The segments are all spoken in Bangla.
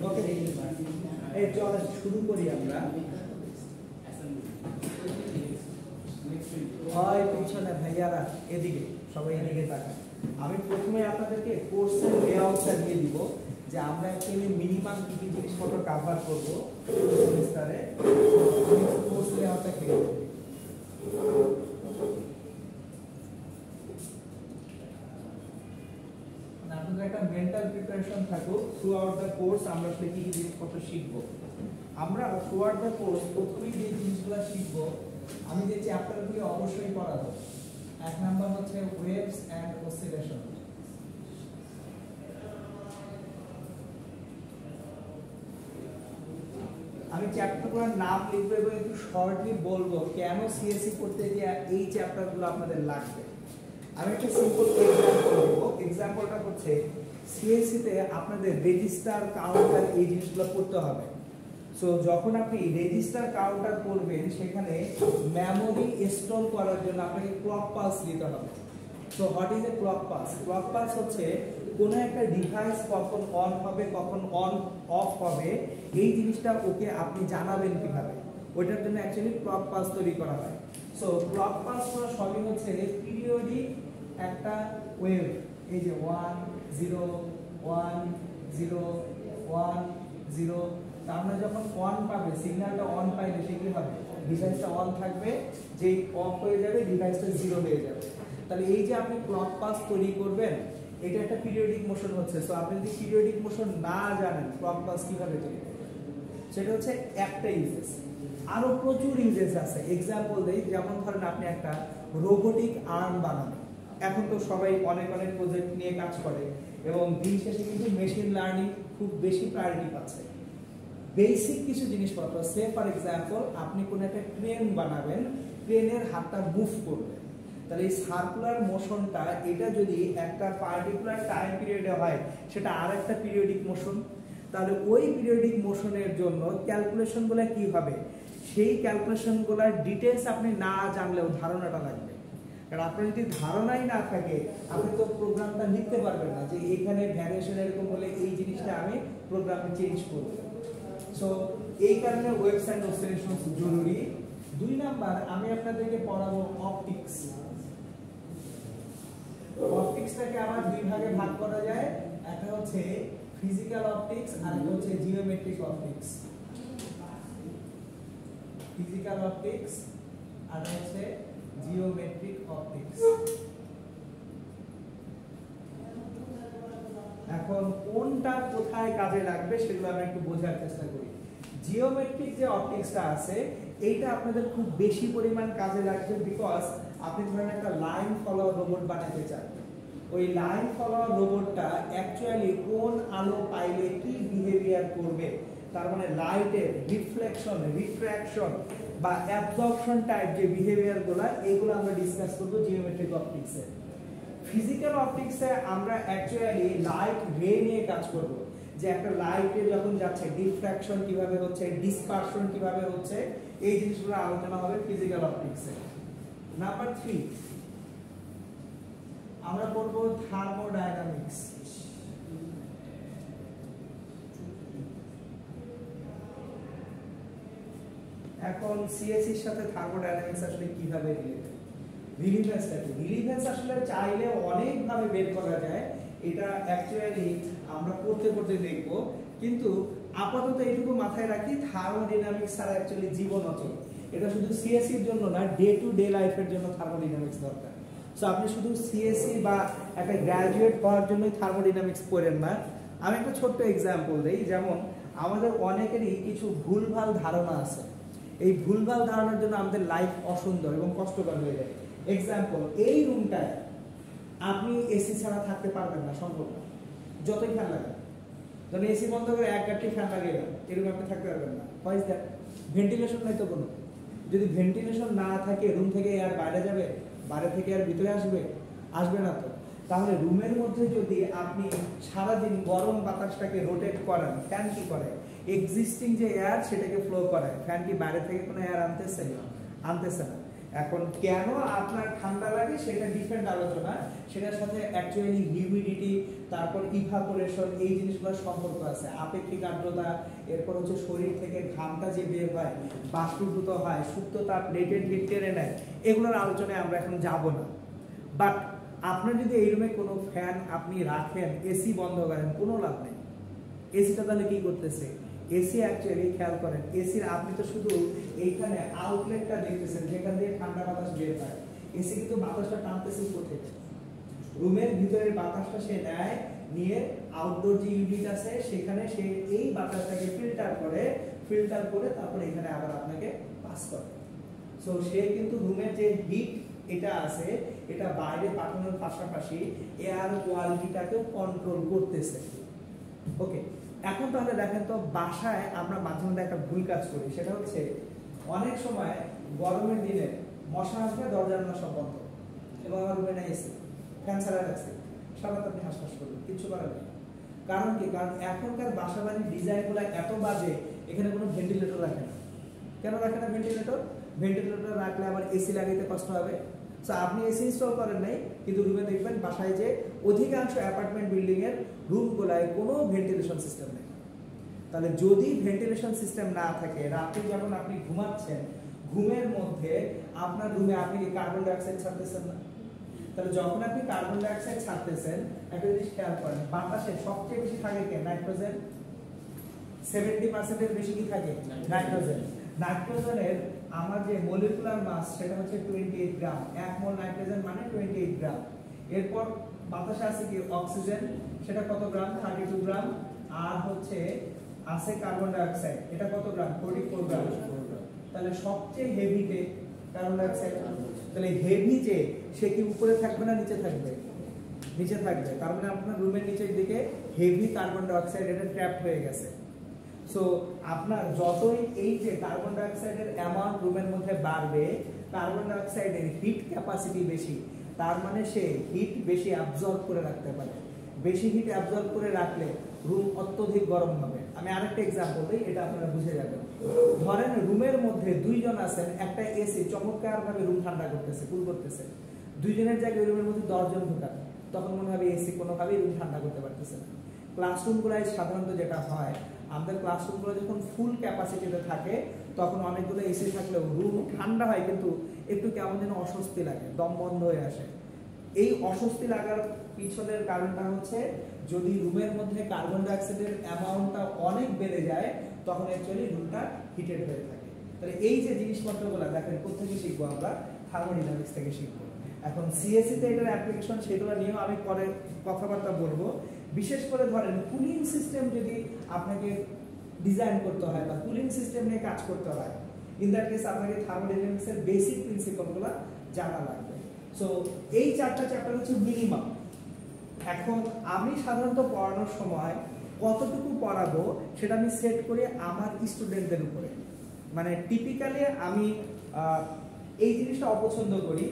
ওকে, এই চল শুরু করি আমরা। হয় পিছনে ভাইয়ারা এদিকে, সবাই এদিকে তাকান। আমি প্রথমে আপনাদেরকে কোর্সের লেআউটটা দিয়ে দিব যে আমরা অ্যাকচুয়ালি মিনিমাম কি কি জিনিসপত্র কভার করব সেমিস্টারে। কোর্স লেআউটটা কি আপনাদের একটা মেন্টাল প্রিপারেশন থাকুক থ্রু আউট দ্য কোর্স আমরা আসলে কি কি জিনিসপত্র শিখব। আমরা থ্রু আউট দ্য কোর্স প্রথমেই যে জিনিসগুলো শিখব, আমি যে চ্যাপ্টারগুলি অবশ্যই পড়াবো। এক নাম্বার হচ্ছে ওয়েভস এন্ড অসিলেশন। আমি চ্যাপ্টারগুলোর নাম লিখবো এবং একটু শর্টলি বলবো কেন সিএসসি করতে গিয়ে এই চ্যাপ্টারগুলো আপনাদের লাগবে। আমি একটা সিম্পল এক্সাম্পল দেবো। এক্সাম্পলটা হচ্ছে সিএসসি তে আপনাদের রেজিস্টার কাউন্টার এই জিনিসগুলো করতে হবে। সো যখন আপনি রেজিস্টার কাউন্টার করবেন সেখানে মেমোরি স্টোর করার জন্য আপনাকে ক্লক পালস দিতে হবে। So what is a clock pulse? Clock pulse হচ্ছে কোন একটা ডিভাইস কখন অন হবে কখন অন অফ হবে এই জিনিসটা ওকে আপনি জানাবেন কিভাবে, ওইটার জন্য অ্যাকচুয়ালি ক্লক পালস তৈরি করা হয়। সো ক্লক পালস করা সবই হচ্ছে পিরিয়ডিক একটা ওয়েভ, এই যে 1 0 1 0 1 0। আমরা যখন অন পাবে, সিগন্যালটা অন পাইলে সে কি হবে, ডিভাইসটা অন থাকবে, যেই অফ হয়ে যাবে ডিভাইসটা জিরো হয়ে যাবে। তাহলে এই যে আপনি ক্লক পালস তৈরি করবেন এটা একটা পিরিয়ডিক মোশন হচ্ছে। সো আপনি যদি পিরিয়ডিক মোশন না জানেন ক্লক পালস কিভাবে তৈরি করবেন, সেটা হচ্ছে একটা ইউজেস। আরো প্রচুর ইউজেস আছে। এক্সাম্পল দেই, যেমন ধরেন আপনি একটা রোবোটিক আর্ম বানাবেন। এখন তো সবাই অনেক অনেক প্রজেক্ট নিয়ে কাজ করে এবং দিন শেষে কিন্তু মেশিন লার্নিং খুব বেশি প্রায়োরিটি পাচ্ছে। বেসিক কিছু জিনিসপত্র, সে ফর এক্সাম্পল আপনি কোন একটা ক্রেন বানাবেন, ক্রেনের হাতটা মুভ করবে, তাহলে এই সার্কুলার মোশনটা এটা যদি একটা পার্টিকুলার টাইম পিরিয়ডে হয় সেটা আরেকটা পিরিয়ডিক মোশন। তাহলে ওই পিরিয়ডিক মোশনের জন্য ক্যালকুলেশনগুলো কি হবে, সেই ক্যালকুলেশনগুলোর ডিটেইলস আপনি না জানলেও ধারণাটা লাগবে। কারণ আপনার যদি ধারণাই না থাকে আপনি তো প্রোগ্রামটা লিখতে পারবেন না যে এখানে ভ্যারিয়েশন এরকম হলে এই জিনিসটা আমি প্রোগ্রামে চেঞ্জ করব। সো এই কারণে ওয়েভস এন্ড অসিলেশনস জরুরি। দুই নাম্বার আমি আপনাদেরকে পড়াবো অপটিক্স। অপটিক্সটাকে আবার দুই ভাগে ভাগ করা যায়, একটা হচ্ছে ফিজিক্যাল অপটিক্স আর একটা হচ্ছে জিওমেট্রিক অপটিক্স। ফিজিক্যাল অপটিক্স আর হচ্ছে জিওমেট্রিক অপটিক্স। এখন কোনটা কোথায় কাজে লাগবে সেগুলো আমরা একটু বোঝার চেষ্টা করি। জিওমেট্রিক যে অপটিক্সটা আছে এইটা আপনাদের খুব বেশি পরিমাণ কাজে লাগবে, বিকজ আপনি ধরেন একটা লাইন ফলোয়ার রোবট বানাতে চান। ওই লাইন ফলোয়ার রোবটটা অ্যাকচুয়ালি কোন আলো পাইলে কি বিহেভিয়ার করবে, তার মানে লাইটের রিফ্লেকশন, রিফ্র্যাকশন বা অ্যাবজর্পশন টাইপ যে বিহেভিয়ারগুলো, এগুলো আমরা ডিসকাস করব জিওমেট্রিক অপটিক্সে। ফিজিক্যাল অপটিক্সে আমরা অ্যাকচুয়ালি লাইট রে নিয়ে কাজ করব, যে একটা লাইটে যখন যাচ্ছে ডিফ্র্যাকশন কিভাবে হচ্ছে, ডিসপারশন কিভাবে হচ্ছে, এই জিনিসগুলো আলোচনা হবে ফিজিক্যাল অপটিক্সে। নাম্বার 3 আমরা পড়ব থার্মোডায়নামিক্স। এখন সিএসসি এর সাথে থার্মোডায়নামিক্স আসলে কিভাবে রিলেটেড, রিলেভেন্সটা কি? রিলেভেন্স আসলে চাইলে অনেক ভাবে বের করা যায়, এটা অ্যাকচুয়ালি আমরা করতে করতে দেখব, কিন্তু আপাতত এইটুকু মাথায় রাখি থার্মোডায়নামিক্স ছাড়া অ্যাকচুয়ালি জীবন অচল। এটা শুধু সিএসসি এর জন্য না, ডে টু ডে লাইফের জন্য থার্মোডায়নামিক্স দরকার। সো আপনি শুধু সিএসসি বা একটা গ্র্যাজুয়েট হওয়ার জন্যই থার্মোডায়নামিক্স পড়েন না। আমি একটা ছোট্ট এক্সাম্পল দেই, যেমন আমাদের অনেকেরই কিছু ভুলভাল ধারণা আছে। এই ভুলভাল ধারণার জন্য আমাদের লাইফ অসুন্দর এবং কষ্টকর হয়ে যায়। এক্সাম্পল, এই রুমটায় আপনি এসি ছাড়া থাকতে পারবেন না, সম্ভব না, যতই ফ্যান লাগান। যখন এসি বন্ধ করে এক গাড়ি ফ্যান লাগিয়ে দেন, এই রুমে আপনি থাকতে পারবেন না। Why is that? ভেন্টিলেশন নাই তো কোনো। যদি ভেন্টিলেশন না থাকে রুম থেকে এয়ার বাইরে যাবে, বাইরে থেকে এয়ার ভিতরে আসবে? আসবে না তো। তাহলে রুমের মধ্যে যদি আপনি সারাদিন গরম বাতাসটাকে রোটেট করান, ফ্যান কি করে? এক্সিস্টিং যে এয়ার সেটাকে ফ্লো করায়। ফ্যান কি বাইরে থেকে কোনো এয়ার আনতেছে না? এখন কেন আপনার ঠান্ডা লাগে সেটা ডিফারেন্ট আলোচনা, সেটার সাথে অ্যাকচুয়ালি হিউমিডিটি, তারপর ইভাপোরেশন, এই জিনিসগুলোর সম্পর্ক আছে। আপেক্ষিক আর্দ্রতা, এরপর হচ্ছে শরীর থেকে ঘামটা যে বের হয়, বাষ্পীভূত হয়, সুপ্ত তাপ লেটেন্ট হিট টেনে নেয়, এগুলোর আলোচনায় আমরা এখন যাব না। বাট আপনার যদি এই রুমে কোনো ফ্যান আপনি রাখেন, এসি বন্ধ করেন, কোনো লাভ নেই। এসিটা তাহলে কি করতেছে? এসি অ্যাকচুয়ালি খেয়াল করেন, এসির আপনি তো শুধু এইখানে আউটলেটটা দেখতেছেন যেখান দিয়ে ঠান্ডা বাতাস বের হয়, এসি কিন্তু বাতাসটা টানতেছে উপর থেকে, রুমের ভিতরের বাতাসটা সে নেয়, নিয়ে আউটডোর যে ইউনিট আছে সেখানে সে এই বাতাসটাকে ফিল্টার করে তারপরে এখানে আবার আপনাকে পাস করে। সো সে কিন্তু রুমের যে হিট এটা আছে, এটা বাইরে পাঠানোর পাশাপাশি এয়ার কোয়ালিটিটাকেও কন্ট্রোল করতেছে। ওকে, এখন তাহলে দেখেন তো বাসায় আমরা মাঝে মধ্যে একটা ভুল কাজ করি, সেটা হচ্ছে অনেক সময় গরমের দিনে মশা আসবে, দরজা জানালা সব বন্ধ, এবং আমার রুমে না এসি, ফ্যান ছাড়া রাখছে, সারা রাত আপনি হাসপাস করবেন, কিচ্ছু করার নেই। কারণ কি? কারণ এখনকার বাসা বাড়ির ডিজাইনগুলো এত বাজে, এখানে কোনো ভেন্টিলেটর রাখে না। কেন রাখে না ভেন্টিলেটর? ভেন্টিলেটর রাখলে আবার এসি লাগাইতে কষ্ট হবে। সো আপনি এসি ইনস্টল করেন নাই, কিন্তু রুমে দেখবেন বাসায় যে অধিকাংশ অ্যাপার্টমেন্ট বিল্ডিং এর রুমগুলায় কোনো ভেন্টিলেশন সিস্টেম নেই। তাহলে যদি ভেন্টিলেশন সিস্টেম না থাকে, রাতে যখন আপনি ঘুমাচ্ছেন, ঘুমের মধ্যে আপনার রুমে আপনি কার্বন ডাইঅক্সাইড ছাড়তেছেন না? তাহলে যখন আপনি কার্বন ডাইঅক্সাইড ছাড়তেছেন, একটা জিনিস খেয়াল করেন, বাতাসে সবচেয়ে বেশি থাকে কে? নাইট্রোজেন। 70% এর বেশি কি থাকে? নাইট্রোজেন। নাইট্রোজেনের আমার যে মলিকুলার মাস সেটা হচ্ছে 28 গ্রাম। 1 মোল নাইট্রোজেন মানে 28 গ্রাম। এরপর বাতাসে আছে কি? অক্সিজেন, সেটা কত গ্রাম? 32 গ্রাম। আর হচ্ছে আছে কার্বন ডাইঅক্সাইড, এটা কত গ্রাম? 44 গ্রাম। তাহলে সবচেয়ে হেভিতে কার্বন ডাইঅক্সাইড। তাহলে হেভি যে সে কি উপরে থাকবে না নিচে থাকবে? নিচে থাকবে। তার মানে আপনার রুমের নিচের দিকে হেভি কার্বন ডাইঅক্সাইড এটা ট্র্যাপ হয়ে গেছে। সো আপনার যতই এই যে কার্বন ডাইঅক্সাইডের অ্যামাউন্ট রুমের মধ্যে বাড়বে, কার্বন ডাইঅক্সাইডের হিট ক্যাপাসিটি বেশি, তার মানে সে হিট বেশি অ্যাবজর্ব করে রাখতে পারে। বেশি হিট অ্যাবজর্ব করে রাখলে রুম অত্যধিক গরম হবে। আমি আরেকটা এক্সাম্পল দিই, এটা আপনারা বুঝে যাবেন। ধরেন রুমের মধ্যে দুইজন আছেন, একটা এসি চমৎকার ভাবে রুম ঠান্ডা করতেছে, কুল করতেছে, দুইজনের জায়গায় রুমের মধ্যে 10 জন ঢোকান, তখন মনে হবে এসি কোনোভাবেই রুম ঠান্ডা করতে পারতেছে না। ক্লাসরুমগুলোয় সাধারণত যেটা হয়, আমাদের ক্লাসরুমগুলো যখন ফুল ক্যাপাসিটিতে থাকে তখন অনেকগুলো এসি থাকলেও রুম ঠান্ডা হয়, কিন্তু একটু কেমন যেন অস্বস্তি লাগে, দম বন্ধ হয়ে আসে। এই অস্বস্তি লাগার পিছনের কারণটা হচ্ছে যদি রুমের মধ্যে কার্বন ডাইঅক্সাইডের অ্যামাউন্টটা অনেক বেড়ে যায়, তখন অ্যাকচুয়ালি রুমটা হিটেড হয়ে থাকে। তাহলে এই যে জিনিসপত্রগুলো দেখেন কোথেকে শিখবো আমরা? থার্মোডাইনামিক্স থেকে শিখবো। এখন সিএসসি তে এটার অ্যাপ্লিকেশন সেগুলো নিয়েও আমি পরে কথাবার্তা বলবো। বিশেষ করে ধরেন কুলিং সিস্টেম যদি আপনাকে ডিজাইন করতে হয় বা কুলিং সিস্টেম নিয়ে কাজ করতে হয়, ইন দ্যাট কেস আপনাকে থার্মোডাইনামিক্সের বেসিক প্রিন্সিপালগুলো জানা লাগবে। সো এই 4টা চ্যাপ্টার হচ্ছে মিনিমাম। এখন আমি সাধারণত পড়ানোর সময় কতটুকু পড়াবো সেটা আমি সেট করি আমার স্টুডেন্টদের উপরে। মানে টিপিক্যালি আমি এই জিনিসটা অপছন্দ করি,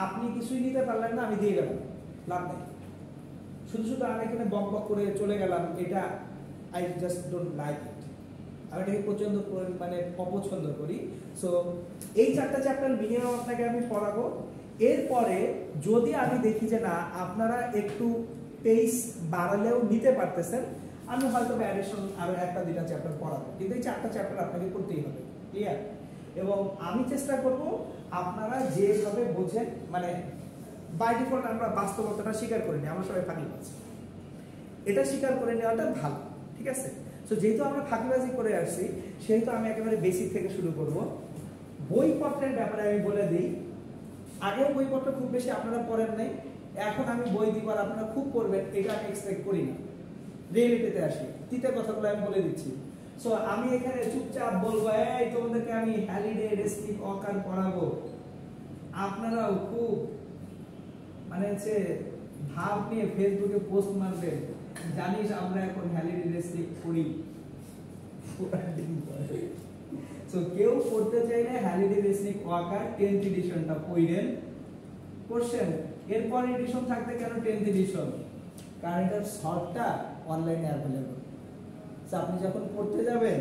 আপনি কিছুই নিতে পারলেন না, আমি দিয়ে গেলাম, লাভ নেই। শুধু শুধু আমি এখানে বক বক করে চলে গেলাম, এটা I just don't like it. আমি এটাকে মানে অপছন্দ করি। সো এই 4টা চ্যাপ্টার মিনিমাম আপনাকে আমি পড়াবো। এরপরে যদি আমি দেখি যে না আপনারা একটু পেস বাড়ালেও নিতে পারতেছেন, আমি হয়তো অ্যাডিশন আরো 1টা 2টা চ্যাপ্টার পড়াবো, কিন্তু এই 4টা চ্যাপ্টার আপনাকে পড়তেই হবে, ক্লিয়ার? এবং আমি চেষ্টা করব আপনারা যেভাবে বোঝেন, মানে বাই ডিফল্ট আমরা বাস্তবতাটা স্বীকার করে নিই, আমরা সবাই ফাঁকিবাজি, এটা স্বীকার করে নেওয়াটা ভালো, ঠিক আছে? সো যেহেতু আমরা ফাঁকিবাজি করে আসছি, সেহেতু আমি একেবারে বেসিক থেকে শুরু করব। বইপত্রের ব্যাপারে আমি বলে দিই, আগেও বইপত্র খুব বেশি আপনারা পড়েন নাই, এখন আমি বই দিব আর আপনারা খুব পড়বেন এটা আমি এক্সপেক্ট করি না। রিয়েলিটিতে আসি, তিনটে কথাগুলো আমি বলে দিচ্ছি। সো আমি এখানে চুপচাপ বলবো এই তোমাদেরকে আমি হ্যালিডে রেস্ট্রিক্ট অকার পড়াবো, আপনারাও খুব মানে হচ্ছে ভাব নিয়ে ফেসবুকে পোস্ট মারবেন, জানিস আমরা এখন হ্যালিডে রেস্ট্রিক্ট করি। সো কেউ পড়তে চাইলে হ্যালিডে রেস্ট্রিক্ট অকার 10th এডিশনটা পড়েন, কোশ্চেন এরপর এডিশন থাকতে কেন 10th এডিশন? কারণ এটার শর্টটা অনলাইনে অ্যাভেলেবল। আপনি যখন পড়তে যাবেন,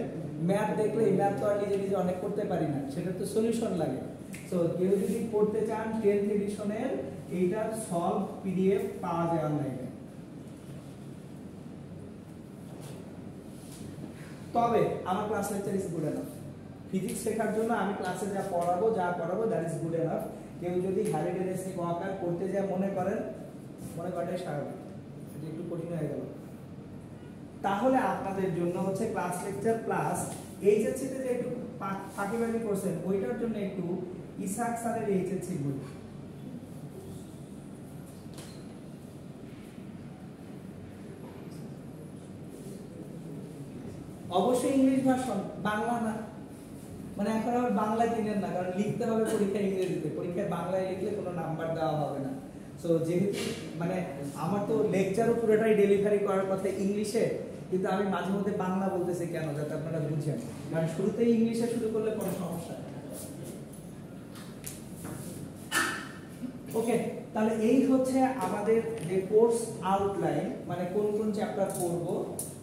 ম্যাথ দেখলে ম্যাথ তো আর নিজে নিজে অনেক করতে পারি না, সেটার তো সলিউশন লাগে। সো কেউ যদি পড়তে চান 10th এডিশনের এইটার সলভ পিডিএফ পাওয়া যায় অনলাইনে। তবে আমার class lecture is good enough. Physics শেখার জন্য আমি ক্লাসে যা পড়াবো দ্যাট ইজ গুড এনাফ। কেউ যদি হ্যালিডেনেসিক ওয়াকার করতে যায় মনে করাটাই স্বাভাবিক, এটা একটু কঠিন হয়ে গেল। তাহলে আপনাদের জন্য হচ্ছে ক্লাস লেকচার প্লাস এইচএসসিতে যে একটু ফাঁকিবাজি করছেন ওইটার জন্য একটু ইসাক স্যারের এইচএসসি বই। অবশ্যই ইংলিশ ভার্সন, বাংলা না। মানে এখন আবার বাংলা কিনেন না, কারণ লিখতে হবে পরীক্ষা ইংরেজিতে, পরীক্ষায় বাংলায় লিখলে কোনো নাম্বার দেওয়া হবে না। সো যেহেতু মানে আমার তো লেকচারও পুরোটাই ডেলিভারি করার কথা ইংলিশে, কিন্তু আমি মাঝে মধ্যে বাংলা বলতেছি কেন, যাতে আপনারা বুঝেন, কারণ শুরুতেই ইংলিশে শুরু করলে কোনো সমস্যা। ওকে, তাহলে এই হচ্ছে আমাদের যে কোর্স আউটলাইন, মানে কোন কোন চ্যাপ্টার পড়বো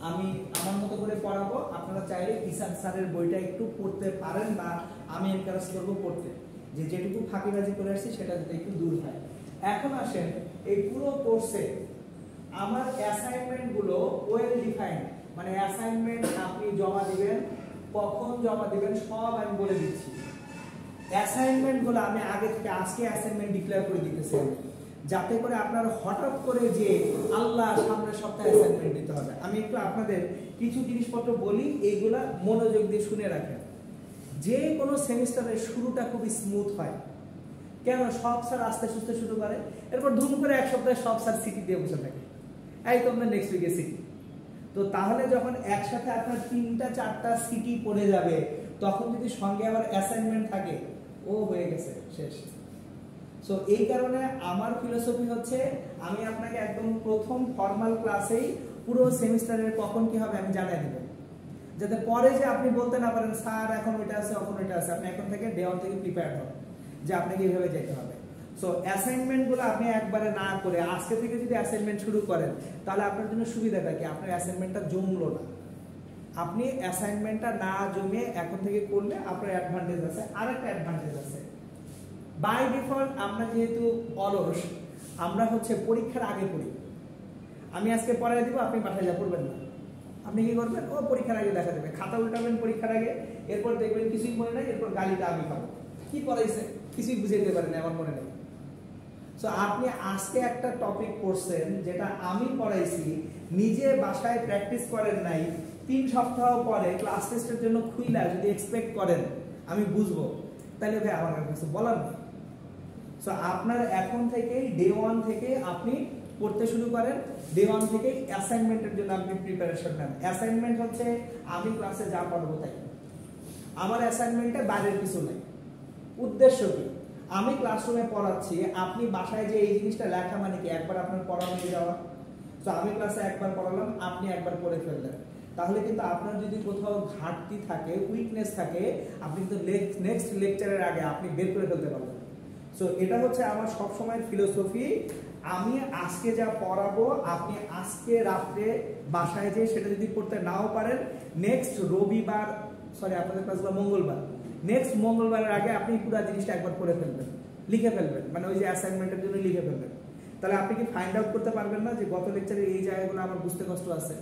আমি আমার মতো করে পড়াবো। আপনারা চাইলে ইসাক স্যারের বইটা একটু পড়তে পারেন, বা আমি এনকারেজ করবো পড়তে, যে যেটুকু ফাঁকিবাজি করে আসছি সেটা যাতে একটু দূর হয়। এখন আসেন, এই পুরো কোর্সে আমার অ্যাসাইনমেন্ট গুলো ওয়েল ডিফাইন্ড, মানে অ্যাসাইনমেন্ট আপনি জমা দিবেন, কখন জমা দিবেন সব আমি বলে দিচ্ছি। অ্যাসাইনমেন্ট গুলো আমি আগে থেকে আজকে অ্যাসাইনমেন্ট ডিক্লেয়ার করে দিতেছি, যাতে করে আপনার হঠাৎ করে যে আল্লাহ সামনের সপ্তাহে অ্যাসাইনমেন্ট দিতে হবে। আমি একটু আপনাদের কিছু জিনিসপত্র বলি, এইগুলা মনোযোগ দিয়ে শুনে রাখেন। যে কোনো সেমিস্টারের শুরুটা খুবই স্মুথ হয়। কেন? সব স্যার আস্তে সুস্তে শুরু করে, এরপর ধুম করে এক সপ্তাহে সব স্যার সিটি দিয়ে বসে থাকে, এই তোমরা নেক্সট উইকে সিটি। তো তাহলে যখন একসাথে আপনার 3-4টা সিটি পড়ে যাবে, তখন যদি সঙ্গে আবার অ্যাসাইনমেন্ট থাকে, ও হয়ে গেছে শেষ। সো এই কারণে আমার ফিলোসফি হচ্ছে, আমি আপনাকে একদম প্রথম ফর্মাল ক্লাসেই পুরো সেমিস্টারের কখন কি হবে আমি জানিয়ে দেব, যাতে পরে যে আপনি বলতে না পারেন স্যার এখন ওইটা আছে এখন ওইটা আছে। আপনি এখন থেকে ডে ওয়ান থেকে প্রিপেয়ার হন যে আপনাকে এইভাবে যেতে হবে। সো অ্যাসাইনমেন্ট গুলো আপনি একবারে না করে আজকে থেকে যদি অ্যাসাইনমেন্ট শুরু করেন, তাহলে আপনার জন্য সুবিধাটা কি, আপনার অ্যাসাইনমেন্টটা জমলো না। আপনি অ্যাসাইনমেন্টটা না জমে এখন থেকে করলে আপনার অ্যাডভান্টেজ আছে। আরেকটা অ্যাডভান্টেজ আছে, বাই ডিফল্ট আমরা যেহেতু অলস, আমরা হচ্ছে পরীক্ষার আগে পড়ি। আমি আজকে পড়াই দিব, আপনি বাসায় যা পড়বেন না। আপনি কি করবেন? ও পরীক্ষার আগে দেখা দেবে, খাতা উল্টাবেন পরীক্ষার আগে, এরপর দেখবেন কিছুই মনে নাই, এরপর গালিটা আমি খাবো, কি পড়াইছে কিছুই বুঝে দিতে পারেন আমার মনে নেই। সো আপনি আজকে একটা টপিক পড়ছেন যেটা আমি পড়াইছি, নিজে বাসায় প্র্যাকটিস করেন নাই, 3 সপ্তাহ পরে ক্লাস টেস্টের জন্য খুইলা যদি এক্সপেক্ট করেন আমি বুঝবো, তাহলে ভাই আমার কিছু বলার নেই। সো আপনার এখন থেকেই ডে ওয়ান থেকে আপনি পড়তে শুরু করেন, ডে ওয়ান থেকে অ্যাসাইনমেন্টের জন্য আপনি প্রিপারেশন নেন। অ্যাসাইনমেন্ট হচ্ছে আমি ক্লাসে যা পড়াবো তাই, আমার অ্যাসাইনমেন্টে বাইরের কিছু নেই। উদ্দেশ্য কি? আমি ক্লাসরুমে পড়াচ্ছি, আপনি বাসায় যে এই জিনিসটা লেখা মানে কি একবার আপনার পড়া হয়ে যাওয়া। তো আমি ক্লাসে একবার পড়ালাম, আপনি একবার পড়ে ফেললেন, তাহলে কিন্তু আপনার যদি কোথাও ঘাটতি থাকে, উইকনেস থাকে, আপনি কিন্তু নেক্সট লেকচারের আগে আপনি বের করে ফেলতে পারবেন। সো এটা হচ্ছে আমার সবসময়ের ফিলোসফি। আমি আজকে যা পড়াবো আপনি আজকে রাত্রে বাসায় যে সেটা যদি পড়তে নাও পারেন, নেক্সট রবিবার, সরি আপনাদের ক্লাসগুলো মঙ্গলবার, নেক্সট মঙ্গলবারের আগে আপনি পুরো জিনিসটা একবার পড়ে ফেলবেন, লিখে ফেলবেন, মানে ওই যে অ্যাসাইনমেন্টের জন্য লিখে ফেলবেন। তাহলে আপনি কি ফাইন্ড আউট করতে পারবেন না যে গত লেকচারে এই জায়গাগুলো আমার বুঝতে কষ্ট আছে?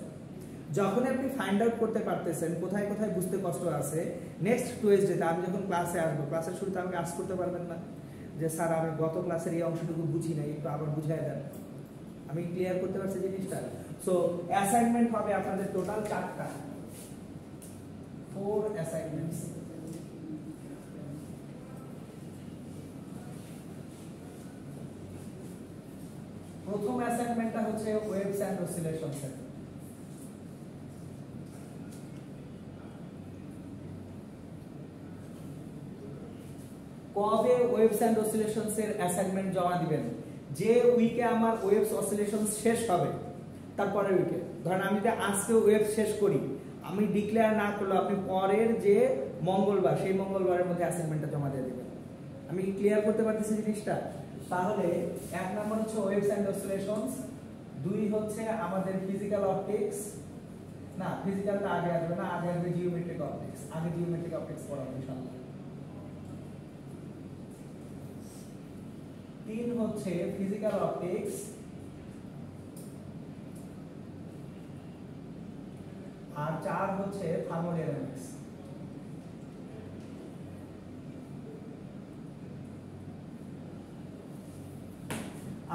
যখন আপনি ফাইন্ড আউট করতে পারতেছেন কোথায় কোথায় বুঝতে কষ্ট আছে, নেক্সট টুয়েসডেতে আমি যখন ক্লাসে আসবো, ক্লাসের শুরুতে আমাকে আস্ক করতে পারবেন না যে স্যার আমি গত ক্লাসের এই অংশটুকু বুঝি নাই, একটু আবার বুঝাই দেন। আমি ক্লিয়ার করতে পারছি জিনিসটা। সো অ্যাসাইনমেন্ট হবে আপনাদের টোটাল 4টা, 4 অ্যাসাইনমেন্টস। প্রথম অ্যাসাইনমেন্টটা হচ্ছে ওয়েভস এন্ড অসিলেশনস। কবে ওয়েভস এন্ড অসিলেশনস এর অ্যাসাইনমেন্ট জমা দিবেন? যে উইকে আমার ওয়েভস অসিলেশনস শেষ হবে তারপরের উইকে। ধরেন আমি যদি আজকে ওয়েভ শেষ করি, আমি ডিক্লেয়ার না করলে আপনি পরের যে মঙ্গলবার, সেই মঙ্গলবারের মধ্যে অ্যাসাইনমেন্টটা জমা দিয়ে দিবেন। আমি ক্লিয়ার করতে পারতেছি জিনিসটা? তাহলে 1 নম্বর হচ্ছে ওয়েভস এন্ড অসিলেশনস, 2 হচ্ছে আমাদের ফিজিক্যাল অপটিক্স, না ফিজিক্যালটা আগে আসবে না, আগে আসবে জিওমেট্রিক অপটিক্স। আগে জিওমেট্রিক অপটিক্স পড়াবো ইনশাআল্লাহ। 3 হচ্ছে ফিজিক্যাল অপটিক্স, আর 4 হচ্ছে থার্মোডাইনামিক্স।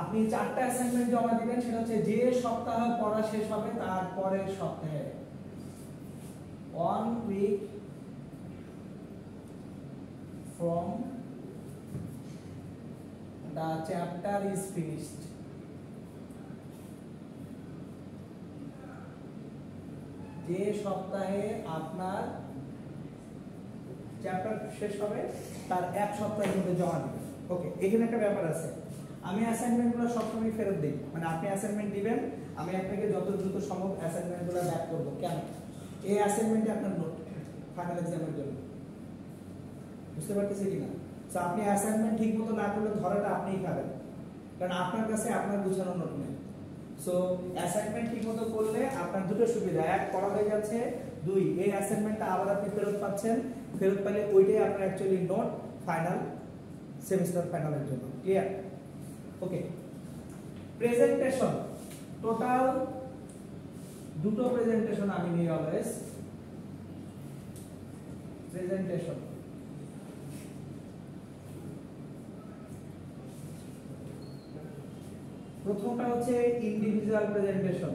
আপনি 4টা অ্যাসাইনমেন্ট জমা দিবেন, সেটা হচ্ছে যে সপ্তাহ পড়া শেষ হবে তার পরের সপ্তাহে, 1 week from the chapter is finished. যে সপ্তাহে আপনার চ্যাপ্টার শেষ হবে তার এক সপ্তাহের মধ্যে জমা দিবেন। ওকে, এখানে একটা ব্যাপার আছে, আমি অ্যাসাইনমেন্টগুলো সবসময় ফেরত দিই, মানে আপনি অ্যাসাইনমেন্ট দিবেন, আমি আপনাকে যত দ্রুত সম্ভব অ্যাসাইনমেন্টগুলো ব্যাক করব। কেন? এই অ্যাসাইনমেন্টে আপনার নোট ফাইনাল এক্সামের জন্য, বুঝতে পারতেছি কিনা? সো আপনি অ্যাসাইনমেন্ট ঠিকমতো না করলে ধরাটা আপনিই খাবেন, কারণ আপনার কাছে আপনার গুছানো নোট নেই। সো অ্যাসাইনমেন্ট ঠিকমতো করলে আপনার দুটো সুবিধা, এক পড়া হয়ে যাচ্ছে, দুই এই অ্যাসাইনমেন্টটা আবার আপনি ফেরত পাচ্ছেন, ফেরত পেলে ওইটাই আপনার অ্যাকচুয়ালি নোট ফাইনাল সেমিস্টার ফাইনালের জন্য। ক্লিয়ার? ওকে, প্রেজেন্টেশন টোটাল দুটো প্রেজেন্টেশন আমি নিই অলওয়েজ। প্রেজেন্টেশন প্রথমটা হচ্ছে ইন্ডিভিজুয়াল প্রেজেন্টেশন।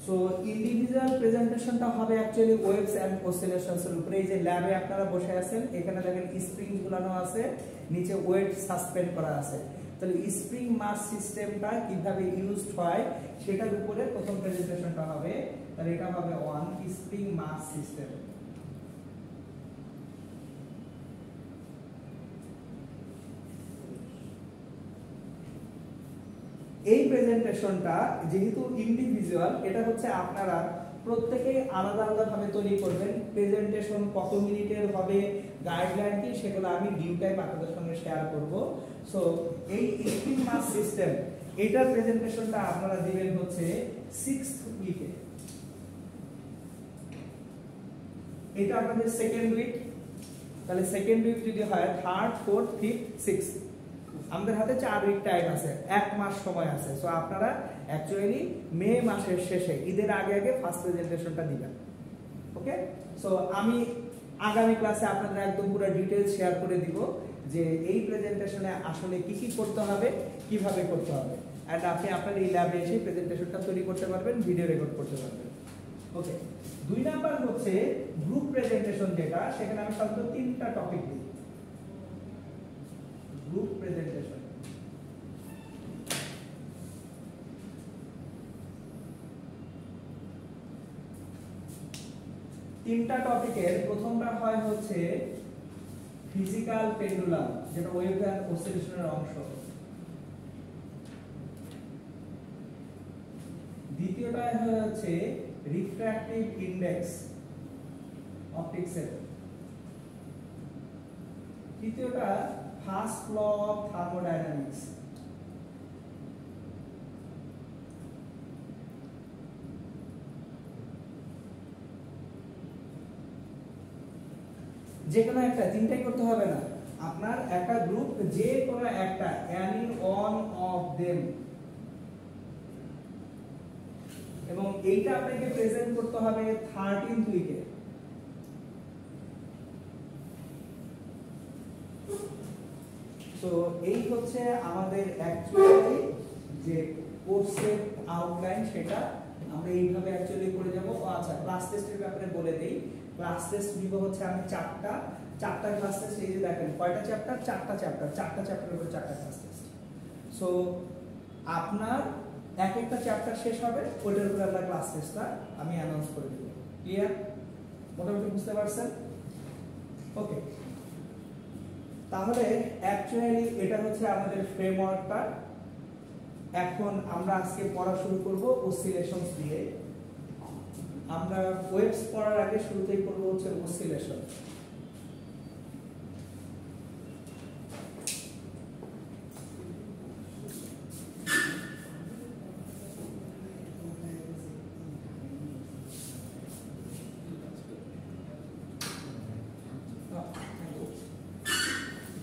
সো ইন্ডিভিজুয়াল প্রেজেন্টেশনটা হবে অ্যাকচুয়ালি ওয়েভস এন্ড অসিলেশনস এর উপরে। এই যে ল্যাবে আপনারা বসে আছেন, এখানে দেখেন স্প্রিং ঝুলানো আছে, নিচে ওয়েট সাসপেন্ড করা আছে। তাহলে স্প্রিং মাস সিস্টেমটা কিভাবে ইউজড হয় সেটার উপরে প্রথম প্রেজেন্টেশনটা হবে। তাহলে এটা হবে 1 স্প্রিং মাস সিস্টেম। এই প্রেজেন্টেশনটা যেহেতু ইন্ডিভিজুয়াল, এটা হচ্ছে আপনারা প্রত্যেকেই আলাদা আলাদা ভাবে তৈরি করবেন। প্রেজেন্টেশন কত মিনিটের হবে, গাইডলাইন কি, সেগুলো আমি ডিউ টাইম আপনাদের সঙ্গে শেয়ার করব। সো এই স্প্রিং মাস সিস্টেম এটার প্রেজেন্টেশনটা আপনারা দিবেন হচ্ছে 6th উইকে। এটা আপনাদের সেকেন্ড উইক, তাহলে সেকেন্ড উইক যদি হয় 3rd 4th 5th 6th, আমাদের হাতে 4 উইক টাইম আছে, 1 মাস সময় আছে। সো আপনারা অ্যাকচুয়ালি মে মাসের শেষে ঈদের আগে আগে ফার্স্ট প্রেজেন্টেশনটা দিবেন। ওকে, সো আমি আগামী ক্লাসে আপনাদের একদম পুরো ডিটেইলস শেয়ার করে দিব যে এই প্রেজেন্টেশনে আসলে কি কি করতে হবে, কিভাবে করতে হবে, এন্ড আপনি আপনার এই ল্যাবে এসে প্রেজেন্টেশনটা তৈরি করতে পারবেন, ভিডিও রেকর্ড করতে পারবেন। ওকে, 2 নাম্বার হচ্ছে গ্রুপ প্রেজেন্টেশন, যেটা সেখানে আমি সাধারণত 3টা টপিক দিই। গ্রুপ প্রেজেন্টেশন তিনটা টপিকের প্রথমটা হয় হচ্ছে ফিজিক্যাল পেন্ডুলাম, যেটা ওয়েভ এন্ড অসিলেশনের অংশ। দ্বিতীয়টা হচ্ছে রিফ্র্যাক্টিভ ইনডেক্স অপটিক্সের। তৃতীয়টা ফার্স্ট ল অফ থার্মোডাইনামিক্স। যে কোনো একটা, তিনটাই করতে হবে না, আপনার একটা গ্রুপ যে কোনো একটা, এনি ওয়ান অফ देम, এবং এইটা আপনাকে প্রেজেন্ট করতে হবে 13th উইকে। সো এই হচ্ছে আমাদের অ্যাকচুয়ালি যে কোর্সের আউটলাইন, সেটা আমরা এইভাবে অ্যাকচুয়ালি করে যাব। আচ্ছা, ক্লাস টেস্টের ব্যাপারে বলে দেই। ক্লাস টেস্ট দিব হচ্ছে আমি 4টা ক্লাস টেস্ট। এই যে দেখেন কয়টা চ্যাপ্টার, 4টা চ্যাপ্টার, 4টা চ্যাপ্টারের উপর 4টা ক্লাস টেস্ট। সো আপনার এক একটা চ্যাপ্টার শেষ হবে, ওইটার উপর আমরা ক্লাস টেস্টটা আমি অ্যানাউন্স করে দেব। ক্লিয়ার? মোটামুটি বুঝতে পারছেন? ওকে, তাহলে অ্যাকচুয়ালি এটা হচ্ছে আমাদের ফ্রেমওয়ার্কটা। এখন আমরা আজকে পড়া শুরু করব অসিলেশনস দিয়ে। আমরা ওয়েভস পড়ার আগে শুরুতেই করব হচ্ছে অসিলেশন।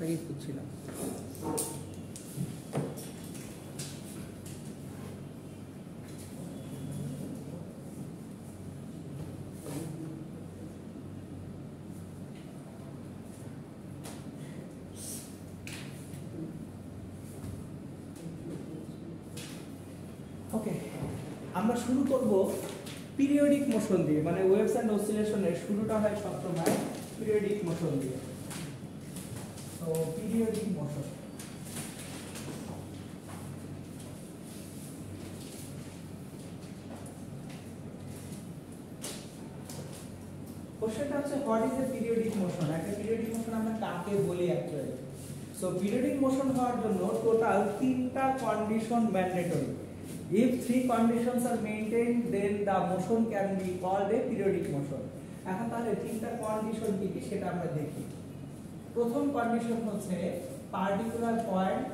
জিনিসটাকেই খুঁজছিলাম। ওকে, আমরা শুরু করব পিরিয়ডিক মোশন দিয়ে, মানে ওয়েভস এন্ড অসিলেশনের শুরুটা হয় সবসময় পিরিয়ডিক মোশন দিয়ে। তো পিরিয়ডিক মোশন, কোশ্চেনটা হচ্ছে what is a periodic motion. একটা পিরিয়ডিক মোশন আমরা কাকে বলি অ্যাকচুয়ালি? সো পিরিয়ডিক মোশন হওয়ার জন্য টোটাল 3টা condition mandatory. If 3 conditions are maintained, then the motion can be called a periodic motion. এখন তাহলে 3টা কন্ডিশন কি কি সেটা আমরা দেখি। প্রথম কন্ডিশন হচ্ছে পার্টিকুলার পয়েন্ট,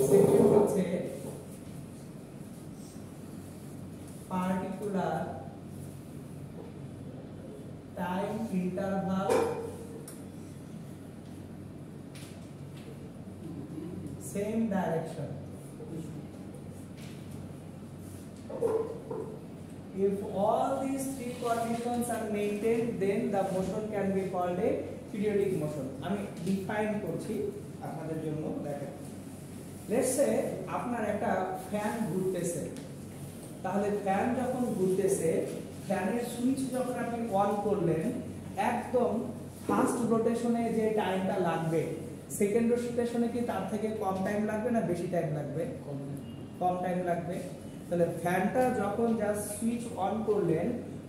সেকেন্ড হচ্ছে particular time interval, same direction. If all these 3 conditions are maintained, then the motion can be called a periodic motion. আমি ডিফাইন করছি আপনাদের জন্য, দেখেন। লেটস সে আপনার একটা ফ্যান ঘুরতেছে, তাহলে ফ্যান যখন ঘুরতেছে, ফ্যানের সুইচ যখন আপনি অন করলেন, একদম ফার্স্ট রোটেশনে যে টাইমটা লাগবে, সেকেন্ড রোটেশনে কি তার থেকে কম টাইম লাগবে না বেশি টাইম লাগবে? কম টাইম লাগবে। তাহলে ফ্যানটা যখন জাস্ট সুইচ অন করলেন,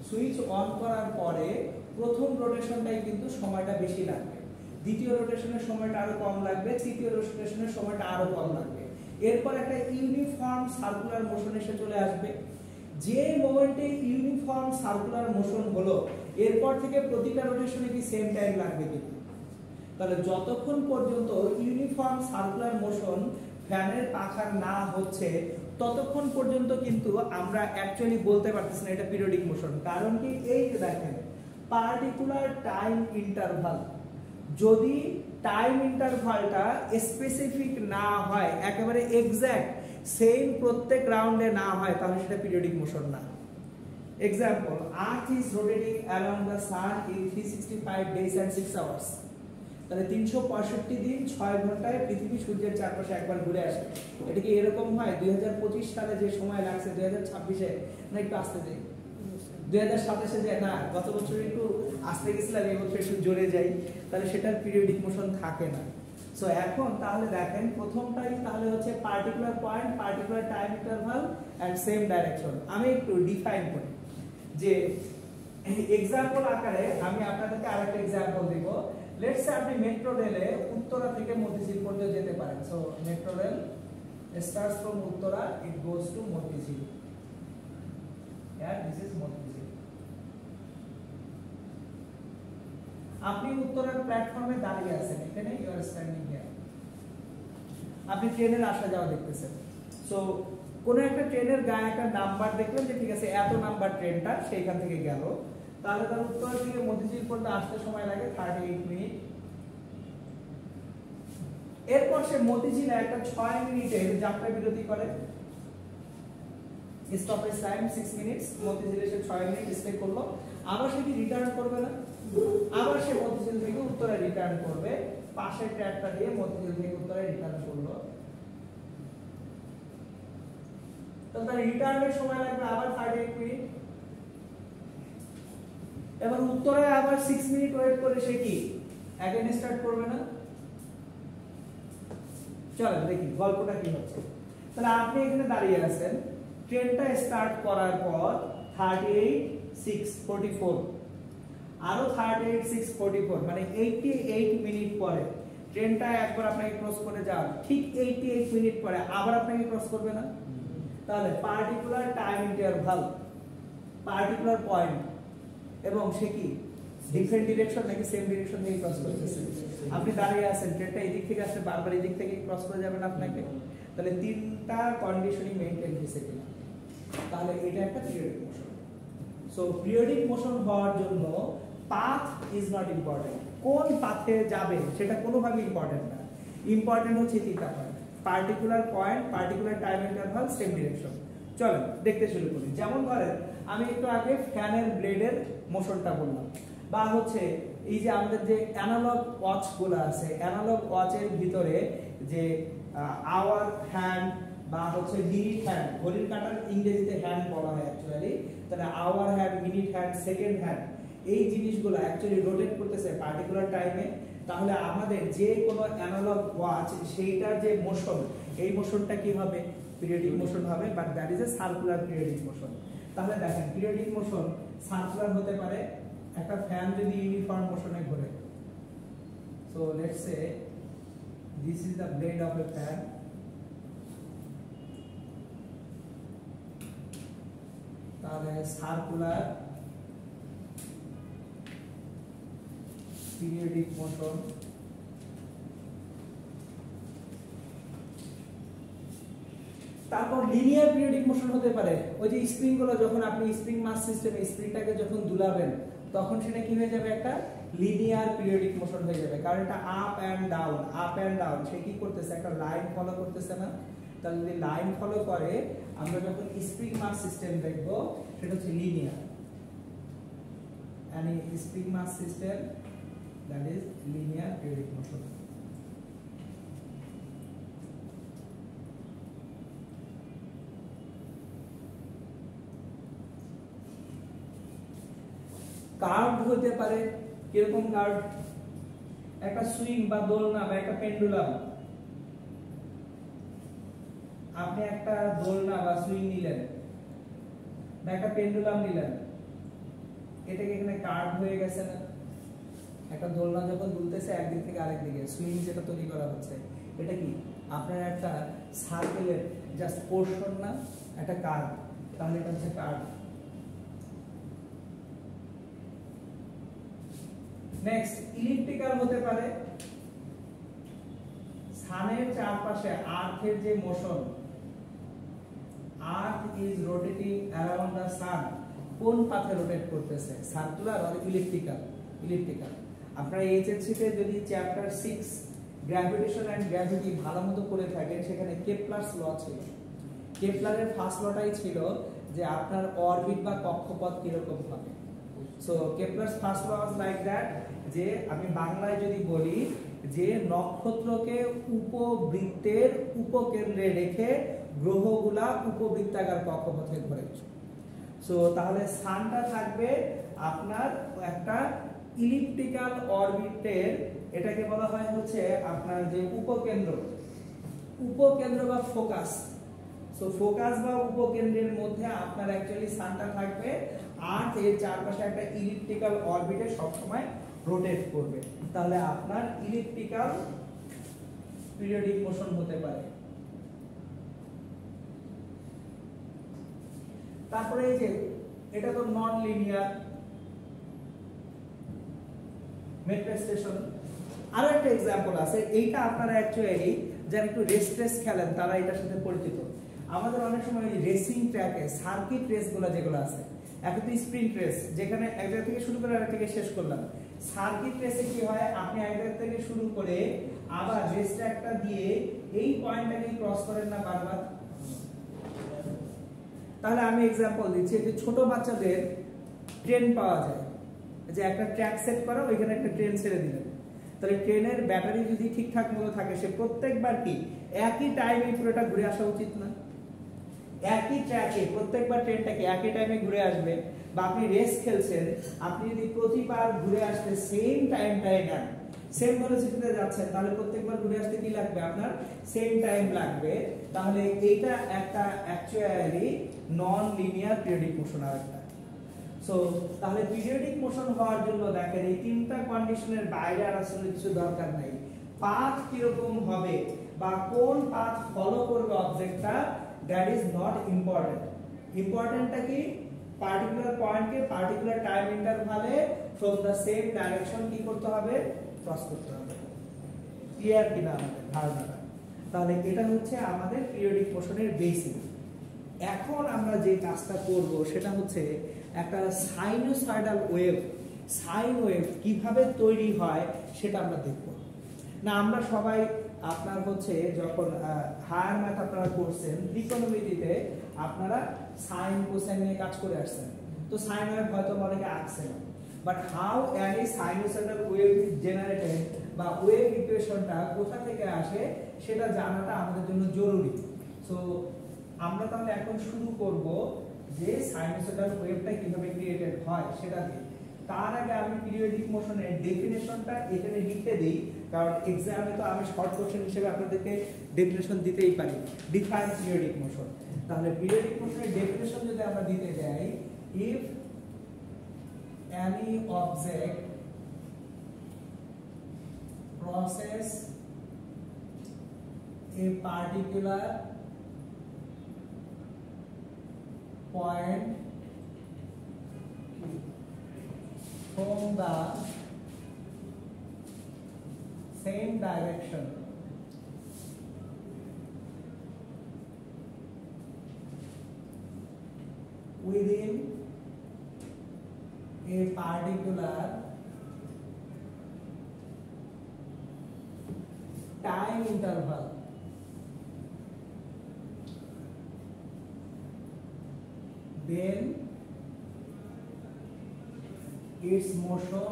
সুইচ অন করার পরে প্রথম রোটেশনটাই কিন্তু সময়টা বেশি লাগবে, দ্বিতীয় রোটেশনের সময়টা আরো কম লাগবে, তৃতীয় রোটেশনের সময়টা আরো কম লাগবে। এরপর একটা ইউনিফর্ম সার্কুলার মোশন এসে চলে আসবে। যে মোমেন্টে ইউনিফর্ম সার্কুলার মোশন হলো, এরপর থেকে প্রতিটা রোটেশনে কি সেম টাইম লাগবে কিনা? তাহলে যতক্ষণ পর্যন্ত ইউনিফর্ম সার্কুলার মোশন ফ্যানের পাখার না হচ্ছে, ততক্ষণ পর্যন্ত কিন্তু আমরা অ্যাকচুয়ালি বলতে পারতেছি না এটা পিরিয়ডিক মোশন। কারণ কি, এই যে দেখেন পার্টিকুলার টাইম ইন্টারভাল, যদি টাইম ইন্টারভালটা স্পেসিফিক না হয়, একেবারে এক্সাক্ট সেম প্রত্যেক রাউন্ডে না হয়, তাহলে সেটা পিরিয়ডিক মোশন না। Example, earth is rotating around the sun in 365 days and 6 hours. তাহলে 365 দিন 6 ঘন্টায় পৃথিবী সূর্যের চারপাশে একবার ঘুরে আসে। এটা কি এরকম হয় 2025 সালে যে সময় লাগছে 2026-এ? না একটু আসতে যাই, 2027-এ যায় না, গত বছর একটু আসতে গেছিলাম, এই বছর একটু জোরে যাই, তাহলে সেটার পিরিয়ডিক মোশন থাকে না। সো এখন তাহলে দেখেন প্রথমটাই তাহলে হচ্ছে particular point, particular time interval and same direction. আমি একটু ডিফাইন করি যে এক্সাম্পল আকারে আমি আপনাদেরকে আরেকটা এক্সাম্পল দিব। লেটস সে আপনি মেট্রো রেলে উত্তরা থেকে মতিঝিল পর্যন্ত যেতে পারেন। So metro rail starts from Uttara, it goes to Motijheel. This is Motijheel. আপনি উত্তরার প্ল্যাটফর্মে দাঁড়িয়ে আছেন, এখানে ইউ আর স্ট্যান্ডিং হিয়ার। আপনি ট্রেনের আসা যাওয়া দেখতেছেন। সো কোন একটা ট্রেনের গায়ে একটা নাম্বার দেখলেন যে ঠিক আছে এত নাম্বার ট্রেনটা সেইখান থেকে গেল, তাহলে তার উত্তরা থেকে মতিঝিল পর্যন্ত আসতে সময় লাগে 38 মিনিট। এরপর সে মতিঝিলে একটা 6 মিনিটের যাত্রা বিরতি করে, স্টপেজ টাইম 6 মিনিটস। মতিঝিলে সে 6 মিনিট স্টে করলো, আবার সে কি রিটার্ন করবে না? আবার সে মতিঝিল থেকে উত্তরায় রিটার্ন করবে, পাশের ট্র্যাকটা দিয়ে মতিঝিল থেকে উত্তরায় রিটার্ন করলো। তো তার রিটার্নের সময় লাগবে আবার 38 মিনিট। এবার উত্তরায় আবার 6 মিনিট ওয়েট করে সে কি অ্যাগেন স্টার্ট করবে না? চলো দেখি গল্পটা কি হচ্ছে। তাহলে আপনি এখানে দাঁড়িয়ে আছেন, ট্রেনটা স্টার্ট করার পর 38 6 44, আরো 38 6 44, মানে 88 মিনিট পরে ট্রেনটা একবার আপনাকে ক্রস করে যাবে, ঠিক 88 মিনিট পরে আবার আপনাকে ক্রস করবে না? তাহলে particular time interval, particular point, এবং সে কি ডিফারেন্ট ডিরেকশন নাকি সেম ডিরেকশন থেকে ক্রস করতেছে? আপনি দাঁড়িয়ে আছেন, ট্রেনটা এদিক থেকে আসছে, বারবার এদিক থেকে ক্রস করে যাবে না আপনাকে? তাহলে 3টা কন্ডিশনই মেইনটেইন হয়েছে কিনা? তাহলে এটা একটা periodic motion. So periodic motion হওয়ার জন্য পাথ ইজ নট ইম্পর্টেন্ট, কোন পাথে যাবে সেটা কোনোভাবে ইম্পর্টেন্ট না, ইম্পর্টেন্ট হচ্ছে তিনটা point, particular point, particular time interval, same direction. চলেন দেখতে শুরু করি। যেমন ধরেন আমি একটু আগে ফ্যানের ব্লেডের মোশনটা বললাম, বা হচ্ছে এই যে আমাদের যে অ্যানালগ ওয়াচগুলো আছে, অ্যানালগ ওয়াচের ভিতরে যে আওয়ার হ্যান্ড বা হচ্ছে মিনিট হ্যান্ড, ঘড়ির কাঁটার ইংরেজিতে হ্যান্ড বলা হয় অ্যাকচুয়ালি, তাহলে hour hand, minute hand, second hand, এই জিনিসগুলো অ্যাকচুয়ালি রোটেট করতেছে পার্টিকুলার টাইমে। তাহলে আমাদের যে কোনো অ্যানালগ ওয়াচ সেইটার যে মোশন, এই মোশনটা কি হবে? পিরিয়ডিক মোশন হবে, but that is a circular periodic motion. তাহলে দেখেন পিরিয়ডিক মোশন সার্কুলার হতে পারে, একটা ফ্যান যদি ইউনিফর্ম মোশনে ঘোরে, so let's say this is the blade of A fan, তাহলে সার্কুলার পিরিয়ডিক মোশন। তারপর লিনিয়ার পিরিয়ডিক মোশন হতে পারে, ওই যে স্প্রিং গুলো যখন আপনি স্প্রিং মাস সিস্টেমে স্প্রিংটাকে যখন দুলাবেন তখন সেটা কি হয়ে যাবে? একটা লিনিয়ার পিরিয়ডিক মোশন হয়ে যাবে, কারণ এটা up and down, up and down, সে কি করতেছে? একটা লাইন ফলো করতেছে না? তাহলে যদি লাইন ফলো করে, আমরা যখন স্প্রিং মাস সিস্টেম দেখব সেটা হচ্ছে linear, and a spring mass system that is linear periodic motion. Curve হতে পারে, কিরকম কার্ভ? একটা সুইং বা দোলনা বা একটা পেন্ডুলাম, আপনি একটা দোলনা বা সুইং নিলেন বা একটা পেন্ডুলাম নিলেন, এটাকে এখানে কার্ভ হয়ে গেছে না? একটা দোলনা যখন দুলতেছে একদিক থেকে আরেক দিকে, সুইং যেটা তৈরি করা হচ্ছে, এটা কি আপনার একটা সার্কেলের জাস্ট পোরশন না, একটা কার্ভ, তাহলে এটা হচ্ছে কার্ভ। নেক্সট ইলিপ্টিক্যাল হতে পারে, সানের চারপাশে আর্থের যে motion, earth is rotating around the সান, কোন পাথে রোটেট করতেছে? সার্কুলার আর ইলিপ্টিক্যাল? ইলিপ্টিক্যাল। আপনারা এইচএসসি তে যদি চ্যাপ্টার 6 গ্র্যাভিটেশন এন্ড গ্র্যাভিটি ভালোমতো করে থাকেন, সেখানে কেপলারস ল ছিল। কেপলারের ফার্স্ট লটাই ছিল যে আপনার অরবিট বা কক্ষপথ কিরকম হবে। So Kepler's first law was like that, যে আমি বাংলায় যদি বলি যে নক্ষত্রকে উপবৃত্তের উপকেন্দ্রে রেখে গ্রহগুলা উপবৃত্তাকার কক্ষপথে ঘোরে। সো তাহলে সানটা থাকবে আপনার একটা ইলিপ্টিক্যাল অরবিটের, এটাকে বলা হয় হচ্ছে আপনার যে উপকেন্দ্র, উপকেন্দ্র বা ফোকাস। সো ফোকাস বা উপকেন্দ্রের মধ্যে আপনার অ্যাকচুয়ালি সানটা থাকবে, আর্থ এর চারপাশে একটা ইলিপ্টিক্যাল অরবিটে সবসময় রোটেট করবে। তাহলে আপনার ইলিপ্টিক্যাল পিরিয়ডিক মোশন হতে পারে। তারপরে এই যে এটা তো নন লিনিয়ার মেট্রো স্টেশন। আরো একটা एग्जांपल আছে, এইটা আপনারা অ্যাকচুয়ালি যারা একটু রেস খেলেন তারা এটার সাথে পরিচিত। আমাদের অনেক সময় রেসিং ট্র্যাকে সার্কিট রেসগুলো যেগুলো আছে, একটা তো স্প্রিন্ট রেস যেখানে এক জায়গা থেকে শুরু করে আরেক থেকে শেষ করলাম। সার্কিট রেসে কি হয়, আপনি এক জায়গা থেকে শুরু করে আবার রেস ট্র্যাকটা দিয়ে এই পয়েন্টটাকে ক্রস করেন না বারবার। তাহলে আমি एग्जांपल দিচ্ছি যে ছোট বাচ্চাদের ট্রেন পাওয়া যায়, যে একটা ট্র্যাক সেট করা, ওইখানে একটা ট্রেন ছেড়ে দিলেন, তাহলে ট্রেনের ব্যাটারি যদি ঠিকঠাক মতো থাকে, সে প্রত্যেকবার কি একই টাইমে পুরোটা ঘুরে আসা উচিত না? একই ট্র্যাকে প্রত্যেকবার ট্রেনটাকে একই টাইমে ঘুরে আসবে। বা আপনি রেস খেলছেন, আপনি যদি প্রতিবার ঘুরে আসতে সেম টাইমটাই নেন, সেম ভেলোসিটিতে যাচ্ছেন, তাহলে প্রত্যেকবার ঘুরে আসতে কি লাগবে? আপনার সেম টাইম লাগবে। তাহলে এইটা একটা actually non linear periodic motion. আরেকটা, সো তাহলে পিরিয়ডিক মোশন হওয়ার জন্য দেখেন এই তিনটা কন্ডিশনের বাইরে আর আসলে কিছু দরকার নাই। পাথ কিরকম হবে বা কোন পাথ ফলো করবে অবজেক্টটা, দ্যাট ইজ নট ইম্পর্টেন্ট। ইম্পর্টেন্টটা কি? পার্টিকুলার পয়েন্টকে পার্টিকুলার টাইম ইন্টারভালে ফ্রম দ্য সেম ডাইরেকশন কি করতে হবে? ক্রস করতে হবে। ক্লিয়ার কিনা আমাদের ধারণাটা? তাহলে এটা হচ্ছে আমাদের পিরিয়ডিক মোশনের বেসিক। এখন আমরা যে কাজটা করব সেটা হচ্ছে একটা সাইনোসয়েডাল ওয়েভ, সাইন ওয়েভ কিভাবে তৈরি হয় সেটা আমরা দেখব। না আমরা সবাই আপনার হচ্ছে যখন হায়ার ম্যাথ আপনারা করছেন ত্রিকোণমিতিতে আপনারা সাইন কোসাইন নিয়ে কাজ করে আসছেন, তো সাইন ওয়েভ হয়তো অনেকে আঁকছেন, but how any sinusoidal wave is generated বা ওয়েভ ইকুয়েশনটা কোথা থেকে আসে সেটা জানাটা আমাদের জন্য জরুরি। সো আমরা তাহলে এখন শুরু করব যে সাইনোসয়েডাল ওয়েভটা কিভাবে ক্রিয়েটেড হয় সেটা দিয়ে। তার আগে আমি পিরিয়ডিক মোশনের ডেফিনেশনটা এখানে লিখে দেই, কারণ এক্সামে তো আমি শর্ট কোশ্চেন হিসেবে আপনাদেরকে ডেফিনেশন দিতেই পারি। ডিফাইন পিরিয়ডিক মোশন, তাহলে পিরিয়ডিক মোশনের ডেফিনেশন যদি আমরা দিতে যাই, if any object process a particular point from the same direction within a particular time interval, then its motion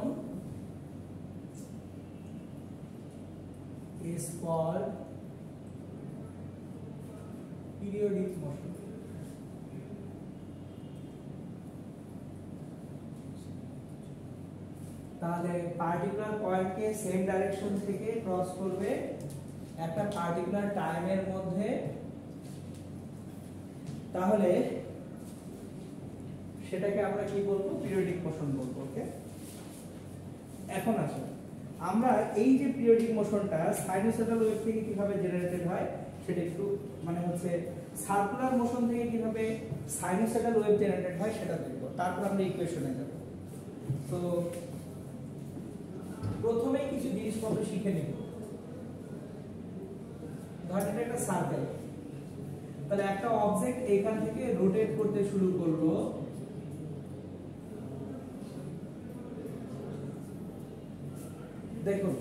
is called periodic motion. তাহলে পার্টিকুলার পয়েন্টকে সেম ডাইরেকশন থেকে ক্রস করবে একটা পার্টিকুলার টাইমের মধ্যে, তাহলে সেটাকে আমরা কি বলবো? পিরিয়ডিক মোশন বলবো। ওকে, এখন আসুন আমরা এই যে পিরিয়ডিক মোশনটা সাইনোসয়েডাল ওয়েভ থেকে কিভাবে জেনারেটেড হয় সেটা একটু মানে হচ্ছে সার্কুলার মোশন থেকে কিভাবে সাইনোসয়েডাল ওয়েভ জেনারেটেড হয় সেটা দেখব, তারপর আমরা ইকুয়েশনে যাব। তো প্রথমে কিছু জিনিসপত্র শিখে নেব। ধরেন এটা একটা সার্কেল, তাহলে একটা অবজেক্ট এখান থেকে রোটেট করতে শুরু করলো, দেখুন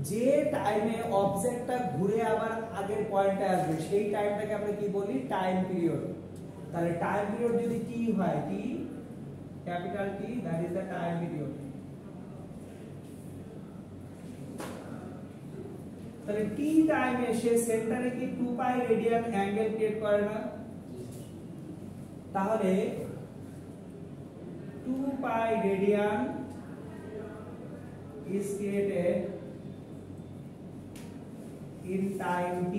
যে টাইমে অবজেক্টটা ঘুরে আবার আগের পয়েন্টে আসবে সেই টাইমটাকে আমরা কি বলি? Time period. তাহলে টাইম পিরিয়ড যদি টি হয়, টি capital T, that is the time period. তাহলে টি টাইমে সে সেন্টারে কি 2 পাই রেডিয়ান অ্যাঙ্গেল ক্রিয়েট করে না? তাহলে 2 পাই radian is created in time t,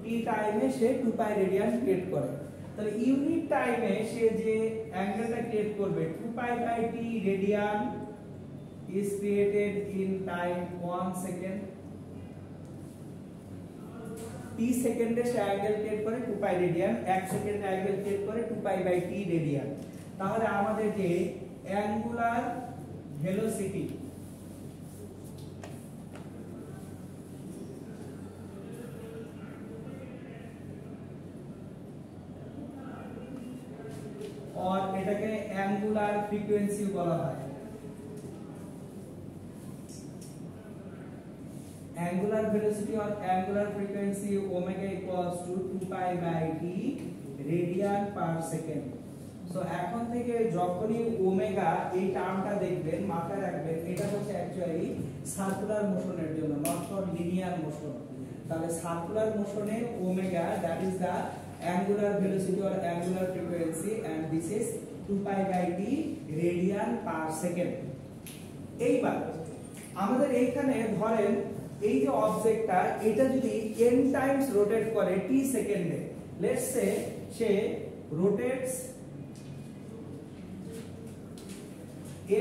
t টাইমে সে 2 পাই রেডিয়ান ক্রিয়েট করে। তাহলে ইউনিট টাইমে সে যে অ্যাঙ্গেলটা ক্রিয়েট করবে 2 pi by t radian is created in time 1 second, t সেকেন্ডে সে অ্যাঙ্গেল ক্রিয়েট করে 2 পাই রেডিয়ান, 1 সেকেন্ডে অ্যাঙ্গেল ক্রিয়েট করে 2 পাই বাই t রেডিয়ান। তাহলে আমাদের যে অ্যাঙ্গুলার ভেলোসিটি और এটাকে অ্যাঙ্গুলার ফ্রিকোয়েন্সি বলা হয়। angular velocity or angular frequency omega equals to 2 pi by t radian per second. So এখন থেকে যখনই ওমেগা এই টার্মটা দেখবেন মাথায় রাখবেন এটা হচ্ছে অ্যাকচুয়ালি সার্কুলার মোশনের জন্য, নট ফর লিনিয়ার মোশন। তাহলে সার্কুলার মোশনে omega that is the angular velocity or angular frequency and this is 2 pi by t radian per second. এইবার আমাদের এইখানে ধরেন এই যে অবজেক্টটা এটা যদি n টাইমস রোটেট করে t সেকেন্ডে, let's say say rotates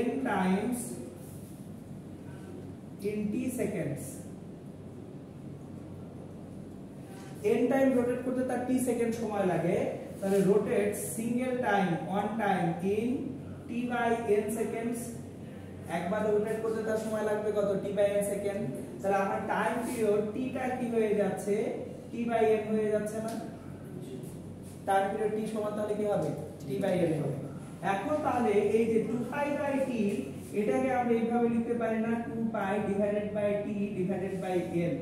n times in t seconds, n time rotate করতে তার t সেকেন্ড সময় লাগে, তাহলে rotate single time one time in t by n seconds, একবার রোটেট করতে তার সময় লাগবে কত? t by n second. তাহলে আমার টাইম পিরিয়ড t টা কি হয়ে যাচ্ছে টি বাই এন হয়ে যাচ্ছে না, টাইম পিরিয়ড টি সমান তাহলে কি হবে টি বাই এন হবে। এখন তাহলে এই যে 2 পাই বাই টি এটাকে আমরা এইভাবে লিখতে পারি না, 2 pi divided by T divided by N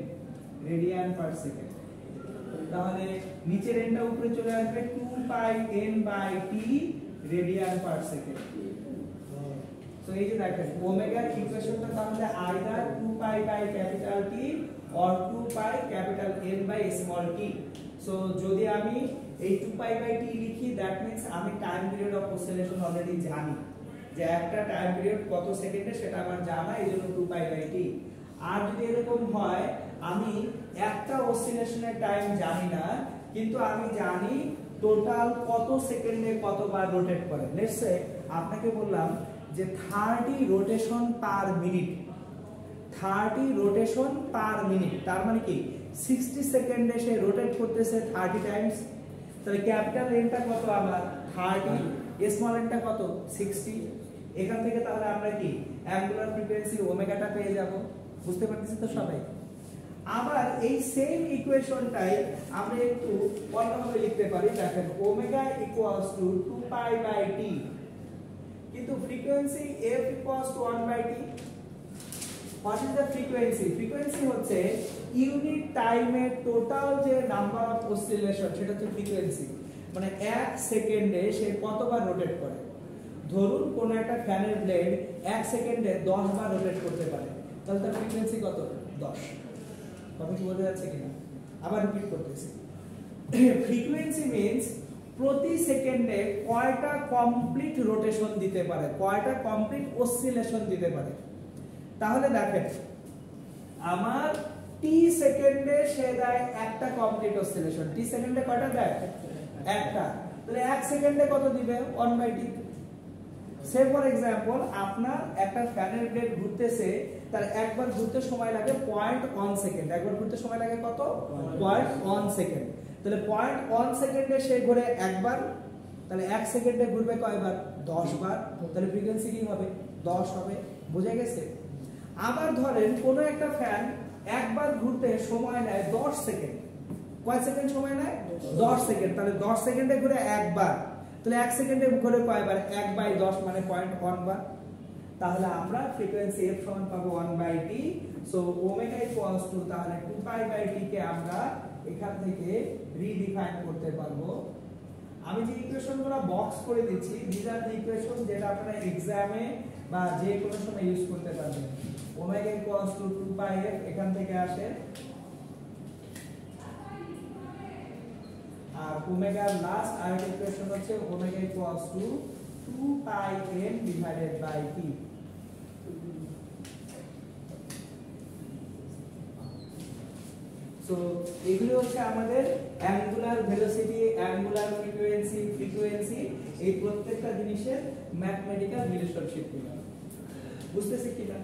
radian per second. তাহলে নিচের এনটা উপরে চলে আসবে 2 pi N by T radian per second. So এই যে দেখেন ওমেগার ইকুয়েশনটা তাহলে either 2 pi by capital T or 2 pi capital N by small T. So যদি আমি এই 2 পাই বাই টি লিখি দ্যাট মিন্স আমি time period of oscillation already জানি যে একটা টাইম পিরিয়ড কত সেকেন্ডে সেটা আমার জানা, এইজন্য 2 পাই বাই টি। আর যদি এরকম হয় আমি একটা অসিলেশনের টাইম জানি না কিন্তু আমি জানি টোটাল কত সেকেন্ডে কতবার রোটেট করে। লেটস সে আপনাকে বললাম যে 30 rotation per minute, 30 rotation per minute, তার মানে কি 60 সেকেন্ডে সে রোটেট করতেছে 30 টাইমস। তাহলে ক্যাপিটাল এনটা কত আমার 30, স্মল এনটা কত 60। এখান থেকে তাহলে আমরা কি অ্যাঙ্গুলার ফ্রিকোয়েন্সি ওমেগাটা পেয়ে যাব। বুঝতে পারতেছি তো সবাই? আবার এই সেম ইকুয়েশনটাই আমরা একটু অন্যভাবে লিখতে পারি। দেখেন omega equals to 2 pi by T, কিন্তু frequency f equals to 1 by T. What is the frequency? Frequency হচ্ছে ইউনিট টাইমে টোটাল যে নাম্বার অফ অসিলেশন সেটা হচ্ছে ফ্রিকোয়েন্সি। মানে 1 সেকেন্ডে সে কতবার রোটেট করে। ধরুন কোন একটা ফ্যানের ব্লেড 1 সেকেন্ডে 10 বার রোটেট করতে পারে, তাহলে তার ফ্রিকোয়েন্সি কত 10। কথা কি বোঝা যাচ্ছে কিনা? আবার রিপিট করতেছি। ফ্রিকোয়েন্সি মিন্স প্রতি সেকেন্ডে কয়টা কমপ্লিট রোটেশন দিতে পারে, কয়টা কমপ্লিট অসিলেশন দিতে পারে। তাহলে দেখেন আমার টি সেকেন্ডে সে দেয় একটা কমপ্লিট অসিলেশন। টি সেকেন্ডে কয়টা দেয়? একটা। তাহলে 1 সেকেন্ডে কত দিবে 1 by t. Say for example আপনার একটা ফ্যানের ব্লেড ঘুরতেছে, তার একবার ঘুরতে সময় লাগে 0.1 সেকেন্ড। একবার ঘুরতে সময় লাগে কত 0.1 সেকেন্ড। তাহলে 0.1 সেকেন্ডে সে ঘুরে একবার, তাহলে 1 সেকেন্ডে ঘুরবে কয়বার 10 বার। তাহলে ফ্রিকোয়েন্সি কি হবে 10 হবে। বুঝা গেছে? আবার ধরেন কোন একটা ফ্যান একবার ঘুরতে সময় নেয় 10 সেকেন্ড। কয় সেকেন্ড সময় নেয় 10 সেকেন্ড। তাহলে 10 সেকেন্ডে ঘুরে একবার, তাহলে 1 সেকেন্ডে ঘুরে কয়বার 1 বাই 10 মানে 0.1 বার। তাহলে আমরা ফ্রিকোয়েন্সি f সমান পাবো 1 by t। So omega equals to তাহলে 2 পাই বাই t কে আমরা এখান থেকে রিডিফাইন করতে পারবো। আমি যে ইকুয়েশনগুলো বক্স করে দিচ্ছি these are the ইকুয়েশন যেটা আপনারা एग्जाমে বা যে কোনো সময় ইউজ করতে পারবেন। Omega equals to 2 pi f এখান থেকে আসে, আর ওমেগার লাস্ট আরেকটা ইকুয়েশন হচ্ছে omega equals to 2 pi n divided by t। So এগুলো হচ্ছে আমাদের angular velocity, angular frequency, frequency, এই প্রত্যেকটা জিনিসের ম্যাথমেটিক্যাল রিলেশনশিপ গুলো বুঝতেছি কিনা?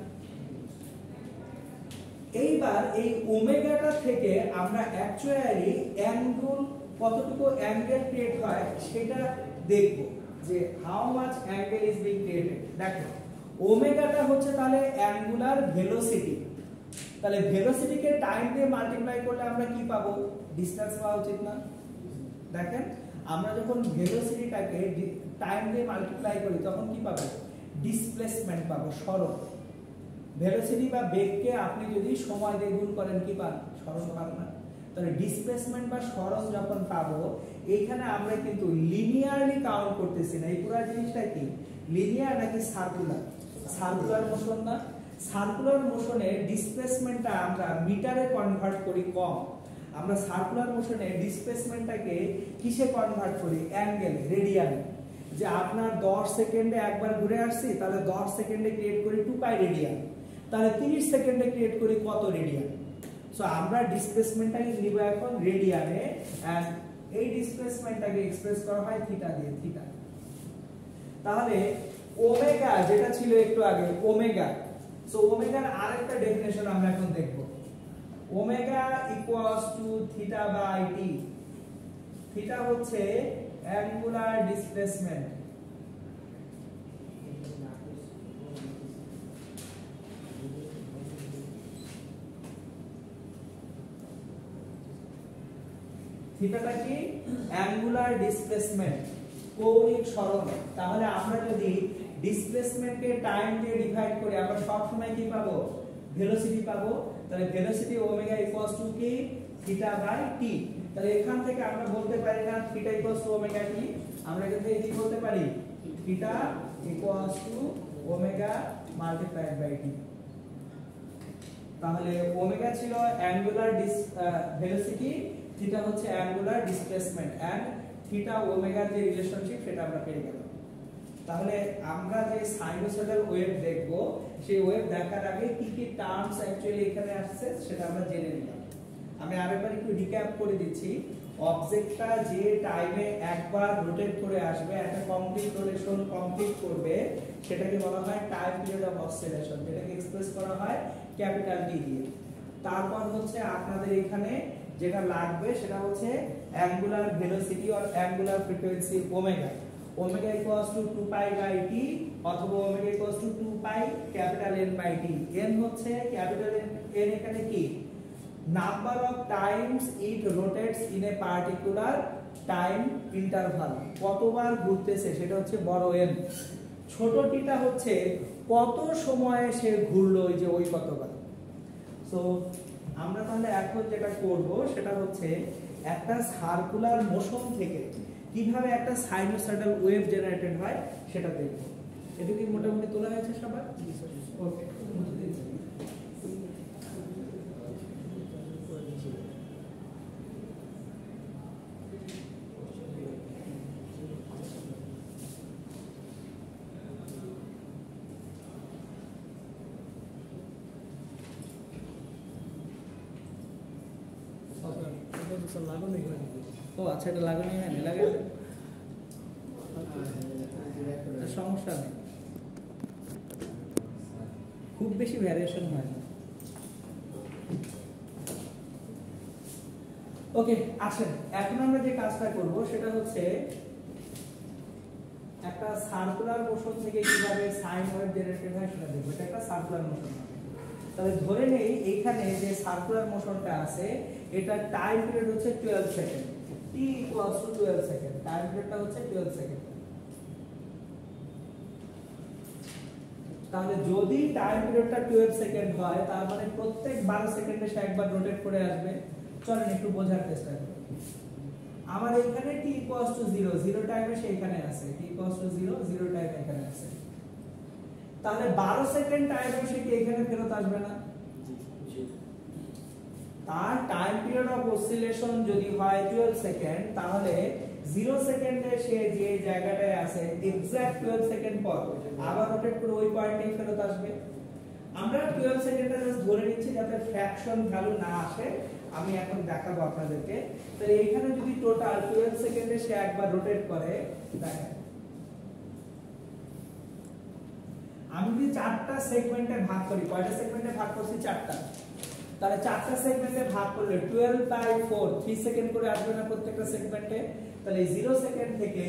এইবার এই ওমেগাটা থেকে আমরা অ্যাকচুয়ালি অ্যাঙ্গেল কতটুকু অ্যাঙ্গেল ক্রিয়েট হয় সেটা দেখব, যে how much angle is being created. দেখো ওমেগাটা হচ্ছে তাহলে অ্যাঙ্গুলার ভেলোসিটি। তাহলে ভেলোসিটিকে টাইম দিয়ে মাল্টিপ্লাই করলে আমরা কি পাবো? ডিসটেন্স পাওয়া উচিত না? দেখেন আমরা যখন ভেলোসিটিটাকে টাইম দিয়ে মাল্টিপ্লাই করি তখন কি পাবো? ডিসপ্লেসমেন্ট পাবো, সরণ। ভেলোসিটি বা বেগকে আপনি যদি সময় দিয়ে গুণ করেন কি পান? সরণ পান না। তাহলে ডিসপ্লেসমেন্ট বা সরণ যখন পাবো, এইখানে আমরা কিন্তু লিনিয়ারলি কাউন্ট করতেছি না। এই পুরো জিনিসটা কি লিনিয়ার নাকি সার্কুলার? সার্কুলার মোশন না? সার্কুলার মোশনে ডিসপ্লেসমেন্টটা আমরা মিটারে কনভার্ট করি কম। আমরা সার্কুলার মোশনে ডিসপ্লেসমেন্টটাকে কিসে কনভার্ট করি? Angle, radian. যে আপনার 10 সেকেন্ডে একবার ঘুরে আসছি, তাহলে 10 সেকেন্ডে ক্রিয়েট করি 2 পাই রেডিয়ান। তাহলে 30 সেকেন্ডে ক্রিয়েট করি কত রেডিয়ান? সো আমরা ডিসপ্লেসমেন্টটাকে নিব এখন রেডিয়ানে, এন্ড এই ডিসপ্লেসমেন্টটাকে এক্সপ্রেস করা হয় থিটা দিয়ে, থিটা। তাহলে ওমেগা যেটা ছিল একটু আগে ওমেগা, সো ওমেগার আরেকটা ডেফিনেশন আমরা এখন দেখব। Omega equals to theta by t. Theta হচ্ছে অ্যাঙ্গুলার ডিসপ্লেসমেন্ট, থিটাটা কি অ্যাঙ্গুলার ডিসপ্লেসমেন্ট, কৌণিক সরণ। তাহলে আমরা যদি ডিসপ্লেসমেন্টকে টাইম দিয়ে ডিভাইড করি আমরা সব সময় কি পাবো, ভেলোসিটি পাবো। তাহলে ভেলোসিটি ওমেগা ইকুয়ালস টু কি থিটা বাই টি। তাহলে এখান থেকে আমরা বলতে পারি না theta equals to omega T, আমরা কিন্তু এই কি বলতে পারি theta equals to omega multiplied by T. তাহলে ওমেগা ছিল অ্যাঙ্গুলার ভেলোসিটি, থিটা হচ্ছে অ্যাঙ্গুলার ডিসপ্লেসমেন্ট, এন্ড থিটা ওমেগার যে রিলেশনশিপ সেটা আমরা পেয়ে গেলাম। তাহলে আমরা যে সাইনোসয়েডাল ওয়েভ দেখব সেই ওয়েভ দেখার আগে কি কি টার্মস অ্যাকচুয়ালি এখানে আসছে সেটা আমরা জেনে নিলাম। আমি আরেকবার একটু রিক্যাপ করে দিচ্ছি। অবজেক্টটা যে টাইমে একবার রোটেট করে আসবে, একটা কমপ্লিট রোটেশন কমপ্লিট করবে, সেটাকে বলা হয় টাইম পিরিয়ড অফ অসিলেশন, যেটাকে এক্সপ্রেস করা হয় ক্যাপিটাল টি দিয়ে। তারপর হচ্ছে আপনাদের এখানে যেটা লাগবে সেটা হচ্ছে angular velocity or angular frequency omega. Omega equals to 2 pi by T অথবা omega equals to 2 pi capital N by T. N হচ্ছে ক্যাপিটাল এন এখানে কি number of times it rotates in a particular time interval, কতবার ঘুরতেছে সেটা হচ্ছে বড় এন। ছোট টিটা হচ্ছে কত সময়ে সে ঘুরলো, ওই যে ওই কতবার। সো আমরা তাহলে এখন যেটা করব সেটা হচ্ছে একটা সার্কুলার মোশন থেকে কিভাবে একটা সাইনোসয়েডাল ওয়েভ জেনারেটেড হয় সেটা দেখব। এটা কি মোটামুটি তোলা হয়েছে সবার? ওকে, ও আচ্ছা, এটা লাগানো হয় না, লাগে সমস্যা নেই, খুব বেশি ভ্যারিয়েশন হয় না। ওকে, আসেন এখন আমরা যে কাজটা করব সেটা হচ্ছে একটা সার্কুলার মোশন থেকে কিভাবে সাইন ওয়েভ জেনারেটেড হয় সেটা দেখব। এটা একটা সার্কুলার মোশন। তাহলে ধরে নেই এইখানে যে সার্কুলার মোশনটা আছে এটা টাইম পিরিয়ড হচ্ছে 12 second, t equals to 12 second, time পিরিয়ডটা হচ্ছে 12 সেকেন্ড। তাহলে যদি টাইম পিরিয়ডটা 12 সেকেন্ড হয় তার মানে প্রত্যেক 12 সেকেন্ডে সে একবার রোটেট করে আসবে। চলেন একটু বোঝার চেষ্টা করি। আমার এখানে t ইকুয়ালস টু 0, 0 টাইমে সে এখানে আছে, t ইকুয়ালস টু 0, 0 টাইমে এখানে আছে। তাহলে 12 সেকেন্ড টাইমে সে কি এখানে ফেরত আসবে না? তার টাইম পিরিয়ড অফ অসিলেশন যদি হয় 12 সেকেন্ড, তাহলে 0 সেকেন্ডে সে যে জায়গাটায় আছে এক্সাক্ট 12 সেকেন্ড পর আবার রোটেট করে ওই পয়েন্টেই ফেরত আসবে। আমরা 12 সেকেন্ডটা জাস্ট ধরে নিচ্ছি যাতে ফ্র্যাকশন ভ্যালু না আসে, আমি এখন দেখাবো আপনাদেরকে। তাহলে এখানে যদি টোটাল 12 সেকেন্ডে সে একবার রোটেট করে, দেখেন আমি যদি 4টা সেগমেন্টে ভাগ করি, কয়টা সেগমেন্টে ভাগ করছি? 4টা। তাহলে 4টা সেগমেন্টে ভাগ করলে 12 বাই 4 3 সেকেন্ড করে আসবে না প্রত্যেকটা সেগমেন্টে। তাহলে 0 সেকেন্ড থেকে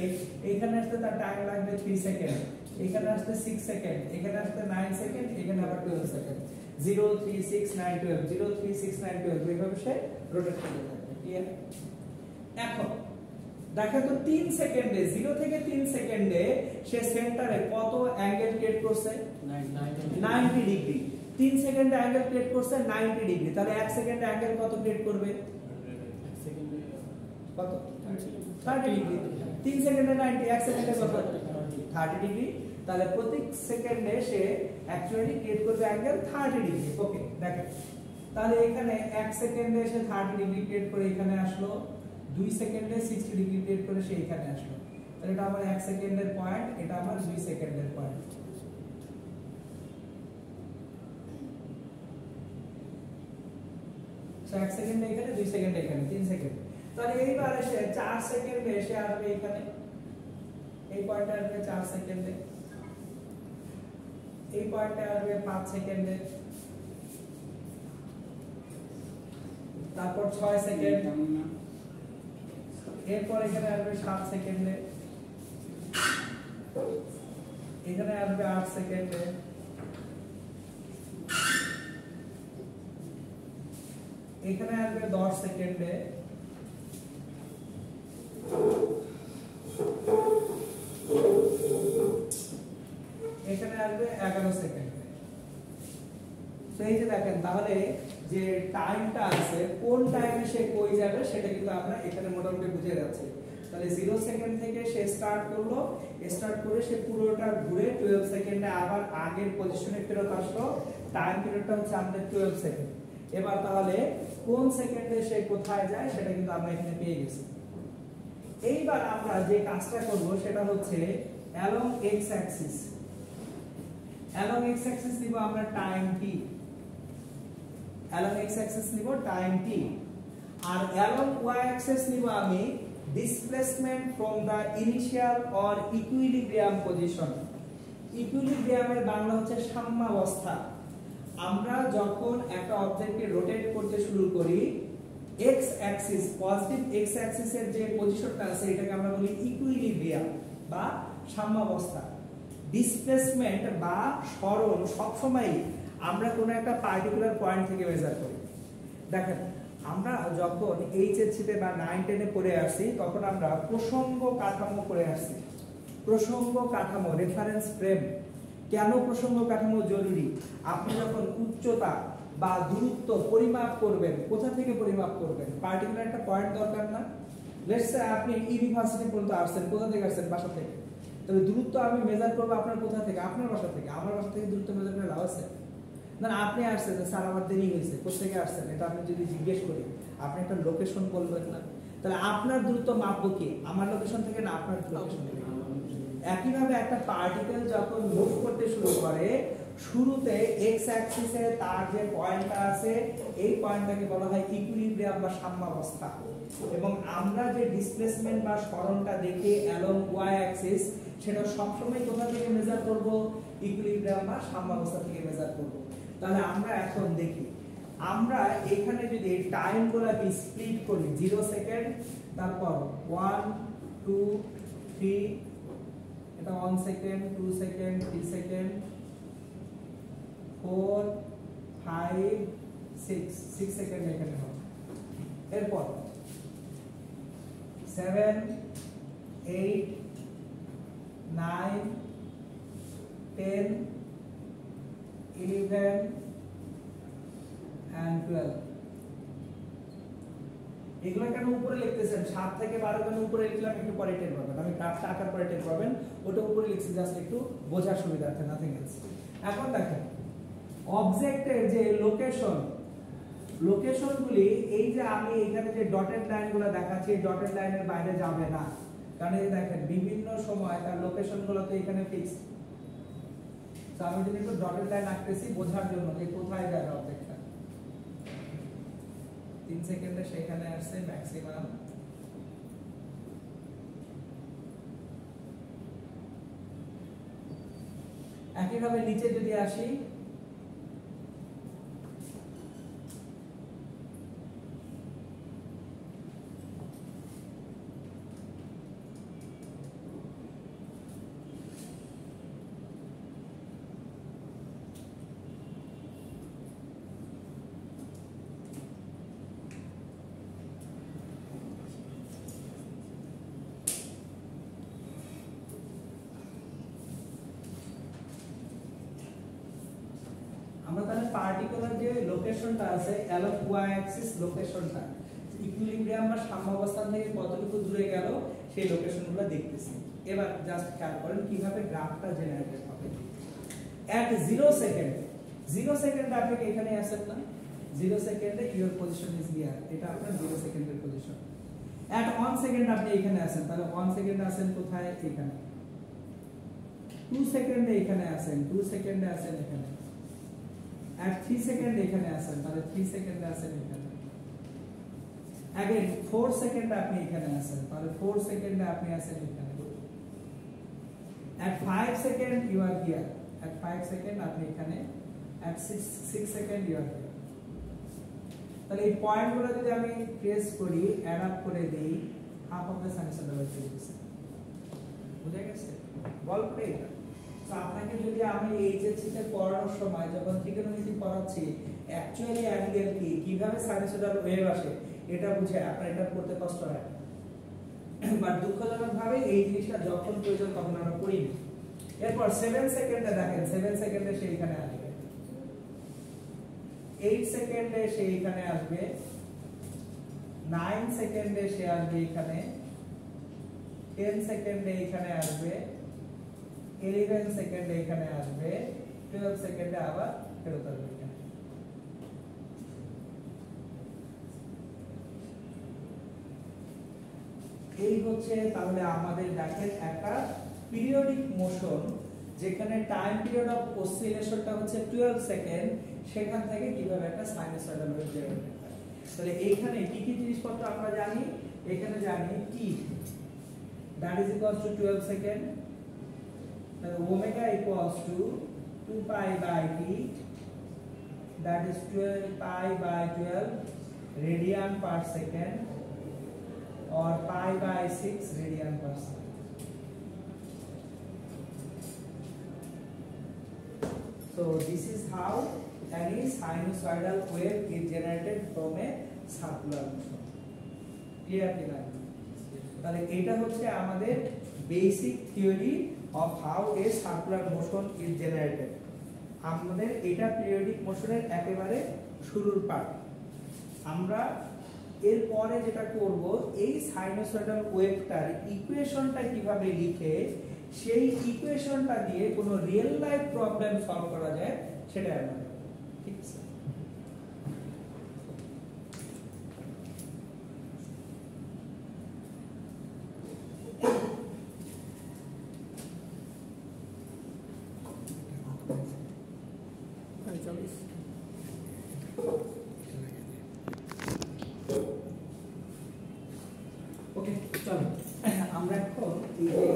এখানে আসতে তার টাইম লাগবে 3 সেকেন্ড, এখানে আসতে 6 সেকেন্ড, এখানে আসতে 9 সেকেন্ড, এখানে আবার 12 সেকেন্ড। 0 3 6 9 12, 0 3 6 9 12 এইভাবে সে রোটেট করতে থাকবে। ক্লিয়ার? এখন দেখো তো 3 সেকেন্ডে, 0 থেকে 3 সেকেন্ডে সে সেন্টারে কত অ্যাঙ্গেল ক্রিয়েট করছে? 90 ডিগ্রি। 3 সেকেন্ডে অ্যাঙ্গেল ক্রিয়েট করছে 90 ডিগ্রি। তাহলে 1 সেকেন্ডে অ্যাঙ্গেল কত ক্রিয়েট করবে? কত? 30 ডিগ্রি। 3 সেকেন্ডে 90, 1 সেকেন্ডে কত? 30 ডিগ্রি। তাহলে প্রতি সেকেন্ডে সে অ্যাকচুয়ালি ক্রিয়েট করবে অ্যাঙ্গেল 30 ডিগ্রি। ওকে, দেখেন তাহলে এখানে 1 সেকেন্ডে সে 30 ডিগ্রি ক্রিয়েট করে এখানে আসলো, 2 সেকেন্ডে 60 ডিগ্রি ক্রিয়েট করে সে এখানে আসলো। তাহলে এটা আমার 1 সেকেন্ডের পয়েন্ট, এটা আমার 2 সেকেন্ডের পয়েন্ট। সো 1 সেকেন্ডে এখানে, 2 সেকেন্ডে এখানে, 3 সেকেন্ড। তাহলে এইবার এসে 4 সেকেন্ডে এসে আসবে এখানে, এই পয়েন্টে আসবে 4 সেকেন্ডে, এই পয়েন্টে আসবে 5 সেকেন্ডে, তারপর 6 সেকেন্ড, এরপর এখানে আসবে 7 সেকেন্ডে, এখানে আসবে 8 সেকেন্ডে, এখানে আসবে 10 সেকেন্ডে, তাহলে যে টাইমটা আছে কোন টাইমে সে কই যাবে সেটা কিন্তু আমরা এখানে মোটামুটি বুঝে যাচ্ছে। তাহলে 0 সেকেন্ড থেকে সে স্টার্ট করলো, স্টার্ট করে সে পুরোটা ঘুরে 12 সেকেন্ডে আবার আগের পজিশনে ফেরত আসলো। টাইম পিরিয়ডটা হচ্ছে আমাদের 12 সেকেন্ড। এবার তাহলে কোন সেকেন্ডে সে কোথায় যায় সেটা কিন্তু আমরা এখানে পেয়ে গেছি। এইবার আমরা যে কাজটা করব সেটা হচ্ছে along x axis, along x axis নিব আমরা time t, along x axis নিব টাইম t, আর along y axis নিব আমি displacement from the initial or equilibrium position। Equilibrium এর বাংলা হচ্ছে সাম্যাবস্থা। আমরা যখন একটা অবজেক্টকে রোটেট করতে শুরু করি, x অ্যাক্সিস, পজিটিভ x অ্যাক্সিসের যে পজিশনটা আছে এটাকে আমরা বলি ইকুইলিব্রিয়াম বা সাম্যাবস্থা। ডিসপ্লেসমেন্ট বা সরণ সবসময় আমরা কোনো একটা পার্টিকুলার পয়েন্ট থেকে মেজার করি। দেখেন আমরা যখন এইচএসসিতে বা 9 10 এ পড়ে আসছি তখন আমরা প্রসঙ্গ কাঠামো পড়ে আসছি। প্রসঙ্গ কাঠামো, রেফারেন্স ফ্রেম। কেন প্রসঙ্গ কাঠামো জরুরি? আপনি যখন উচ্চতা বা দূরত্ব পরিমাপ করবেন, কোথা থেকে পরিমাপ করবেন? পার্টিকুলার একটা পয়েন্ট দরকার না? লেটস সে আপনি ইউনিভার্সিটি পর্যন্ত আসছেন, কোথা থেকে আসছেন? বাসা থেকে। তাহলে দূরত্ব আমি মেজার করব আপনার কোথা থেকে? আপনার বাসা থেকে। আমার বাসা থেকে দূরত্ব মেজার করে লাভ আছে না? আপনি আসছেন, স্যার আমার দেরি হয়েছে, কোথা থেকে আসছেন? এটা আমি যদি জিজ্ঞেস করি আপনি একটা লোকেশন বলবেন না? তাহলে আপনার দূরত্ব মাপবো কি? আমার লোকেশন থেকে না আপনার লোকেশন থেকে? একইভাবে একটা পার্টিকেল যখন মুভ করতে শুরু করে, শুরুতে এক্স অ্যাক্সিসে তার যে পয়েন্টটা আছে এই পয়েন্টটাকে বলা হয় ইকুইলিব্রিয়াম বা সাম্যাবস্থা। এবং আমরা যে ডিসপ্লেসমেন্ট বা সরণটা দেখি অ্যালং ওয়াই অ্যাক্সিস, সেটা সবসময় কোথা থেকে মেজার করব? ইকুইলিব্রিয়াম বা সাম্যাবস্থা থেকে মেজার করব। তাহলে আমরা এখন দেখি, আমরা এখানে যদি টাইমগুলোকে স্প্লিট করি, 0 সেকেন্ড, তারপর 1 2 3, এটা 1 সেকেন্ড, 2 সেকেন্ড, 3 সেকেন্ড, 4 5 6 সেকেন্ড এখানে হবে। এরপর 7 8 9 10 11 and 12। এগুলো কেন উপরে লিখতেছেন? 7 থেকে 12 কেন উপরে লিখলাম একটু পরে টের পাবেন। আমি গ্রাফটা আঁকার পরে টের পাবেন। ওটা উপরে লিখছি জাস্ট একটু বোঝার সুবিধার্থে, নাথিং এলস। এখন দেখেন অবজেক্টের যে লোকেশনগুলি, এই যে আমি এখানে যে ডটেড লাইনগুলো দেখাচ্ছি, ডটেড লাইনের বাইরে যাবে না। কারণ এই দেখেন বিভিন্ন সময় তার লোকেশনগুলো তো এখানে ফিক্সড। তো আমি যদি একটু ডটেড লাইন আঁকতেছি বোঝার জন্য যে কোথায় যাবে অবজেক্টটা। 3 সেকেন্ডে সেখানে আসছে ম্যাক্সিমাম। একইভাবে নিচে যদি আসি, আমরা তাহলে পার্টিকুলার যে লোকেশনটা আছে অ্যালং ওয়াই অ্যাক্সিস লোকেশনটা, ইকুইলিব্রিয়াম বা সাম্যাবস্থান থেকে কতটুকু দূরে গেল সেই লোকেশনগুলো দেখতেছি। এবার জাস্ট খেয়াল করেন কিভাবে গ্রাফটা জেনারেট হবে। এট 0 সেকেন্ড, 0 সেকেন্ড আপনি এখানে আসেন না? 0 সেকেন্ডে ইওর পজিশন ইজ হিয়ার, এটা আপনার 0 সেকেন্ডের পজিশন। এট 1 সেকেন্ড আপনি এখানে আসেন, তাহলে 1 সেকেন্ডে আসেন কোথায়? এখানে। 2 সেকেন্ডে এখানে আসেন, 2 সেকেন্ডে আসেন এখানে। at 3 সেকেন্ড এখানে আসেন, তাহলে 3 সেকেন্ডে আসেন এখানে। अगेन 4 সেকেন্ড আপনি এখানে আসেন, তাহলে 4 সেকেন্ডে আপনি আসেন এখানে। at 5 second you are here, at 5 second আপনি এখানে। at 6 second you are here. তাহলে এই পয়েন্টগুলো যদি আমি ট্রেস করি, অ্যাড আপ করে দেই, half of the sinusoidal wave দিচ্ছে। বুঝা গেছে? গল্প এটা। আপনাকে যদি আমি এইচএসসি তে পড়ানোর সময় যখন ট্রিগোনোমেট্রি পড়াচ্ছি, অ্যাকচুয়ালি অ্যাঙ্গেল কি, কিভাবে সাইনোসয়েডাল ওয়েভ আসে, এটা বুঝে আপনার এটা করতে কষ্ট হয়। বাট দুঃখজনকভাবে এই জিনিসটা যখন প্রয়োজন তখন আমরা করি না। এরপর 7 সেকেন্ডে দেখেন, 7 সেকেন্ডে সে এখানে আসবে। 8 সেকেন্ডে সে এখানে আসবে, 9 সেকেন্ডে সে আসবে এখানে, 10 সেকেন্ডে এখানে আসবে, 11 সেকেন্ডে এখানে আসবে, 12 সেকেন্ডে আবার ফেরত আসবে এখানে। এই হচ্ছে তাহলে আমাদের দেখেন একটা পিরিয়ডিক মোশন, যেখানে টাইম পিরিয়ড অফ অসিলেশনটা হচ্ছে 12 সেকেন্ড, সেখান থেকে কিভাবে একটা সাইনোসয়েডাল ওয়েভ জেনারেট হয়। তাহলে এইখানে কি কি জিনিসপত্র আমরা জানি, এখানে জানি t that is equals to 12 second, তাহলে omega equals to 2 pi by t that is 12 pi by 12 radian per second or pi by 6 radian per second. So this is how any sinusoidal wave is generated from a circular motion. Clear কিনা? তাহলে এটা হচ্ছে আমাদের basic theory of how A circular motion is generated. আমাদের এটা পিরিয়ডিক মোশনের একেবারে শুরুর পার্ট। আমরা এরপরে যেটা করব, এই সাইনোসয়েডাল ওয়েভটার ইকুয়েশনটা কিভাবে লিখে সেই ইকুয়েশনটা দিয়ে কোনো রিয়েল লাইফ প্রবলেম সলভ করা যায় সেটা আমরা, ঠিক আছে? ওকে, চলো আমরা এখন এই যে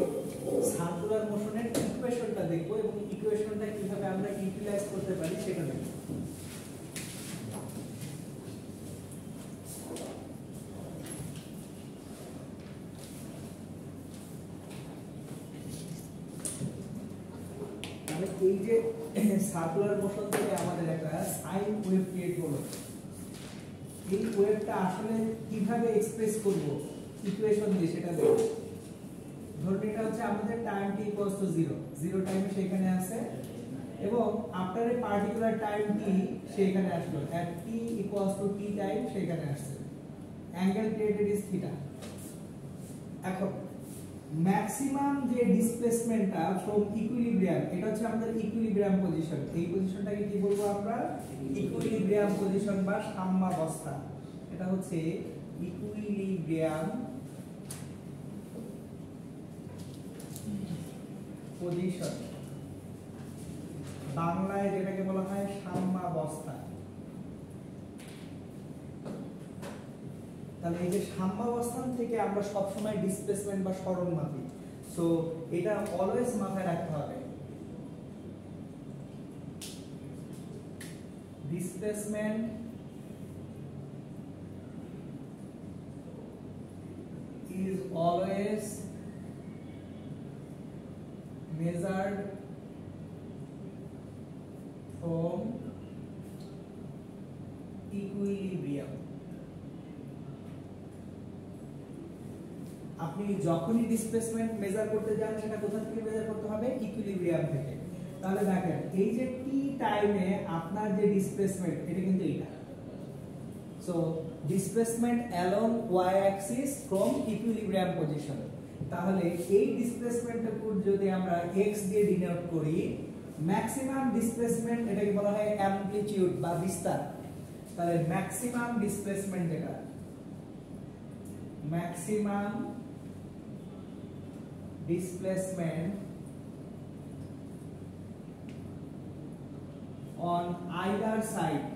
সার্কুলার মোশনের ইকুয়েশনটা দেখব এবং ইকুয়েশনটা কিভাবে আমরা ইউটিলাইজ করতে পারি সেটা দেখব। মানে এই যে সার্কুলার মোশন থেকে আমাদের একটা সাইন ওয়েভ ক্রিয়েট হলো, এই ওয়েভটা আসলে কিভাবে এক্সপ্রেস করব ইকুয়েশন দিয়ে সেটা দেখব। ধরুন এটা হচ্ছে আমাদের টাইম t ইকুয়ালস টু 0 টাইমে সেখানে আছে এবং after a particular time t সেখানে আসলো, এট t equals two t time সেখানে আসছে, অ্যাঙ্গেল ক্রিয়েটেড ইজ থিটা। এখন ম্যাক্সিমাম যে ডিসপ্লেসমেন্টটা ফ্রম ইকুইলিব্রিয়াম, এটা হচ্ছে আমাদের ইকুইলিব্রিয়াম পজিশন, এই পজিশনটাকে কি বলবো আমরা? ইকুইলিব্রিয়াম পজিশন বা সাম্যাবস্থা। এটা হচ্ছে ইকুইলিব্রিয়াম পজিশন, বাংলায় যেটাকে বলা হয় সাম্যাবস্থা। তাহলে এই যে সাম্যাবস্থান থেকে আমরা সবসময় ডিসপ্লেসমেন্ট বা সরণ মাপি, সো এটা অলওয়েজ মাথায় রাখতে হবে। Displacement is always measured from equilibrium. আপনি যখনই ডিসপ্লেসমেন্ট মেজার করতে যান সেটা কোথা থেকে মেজার করতে হবে? ইকুইলিব্রিয়াম থেকে। তাহলে দেখেন এই যে t টাইমে আপনার যে ডিসপ্লেসমেন্ট, এটা কিন্তু এটা, so displacement along y Axis from equilibrium position. তাহলে এই ডিসপ্লেসমেন্টটুকু যদি আমরা x দিয়ে ডিনোট করি, ম্যাক্সিমাম ডিসপ্লেসমেন্ট এটাকে বলা হয় অ্যামপ্লিটিউড বা বিস্তার। তাহলে ম্যাক্সিমাম ডিসপ্লেসমেন্ট যেটা, maximum displacement on either side,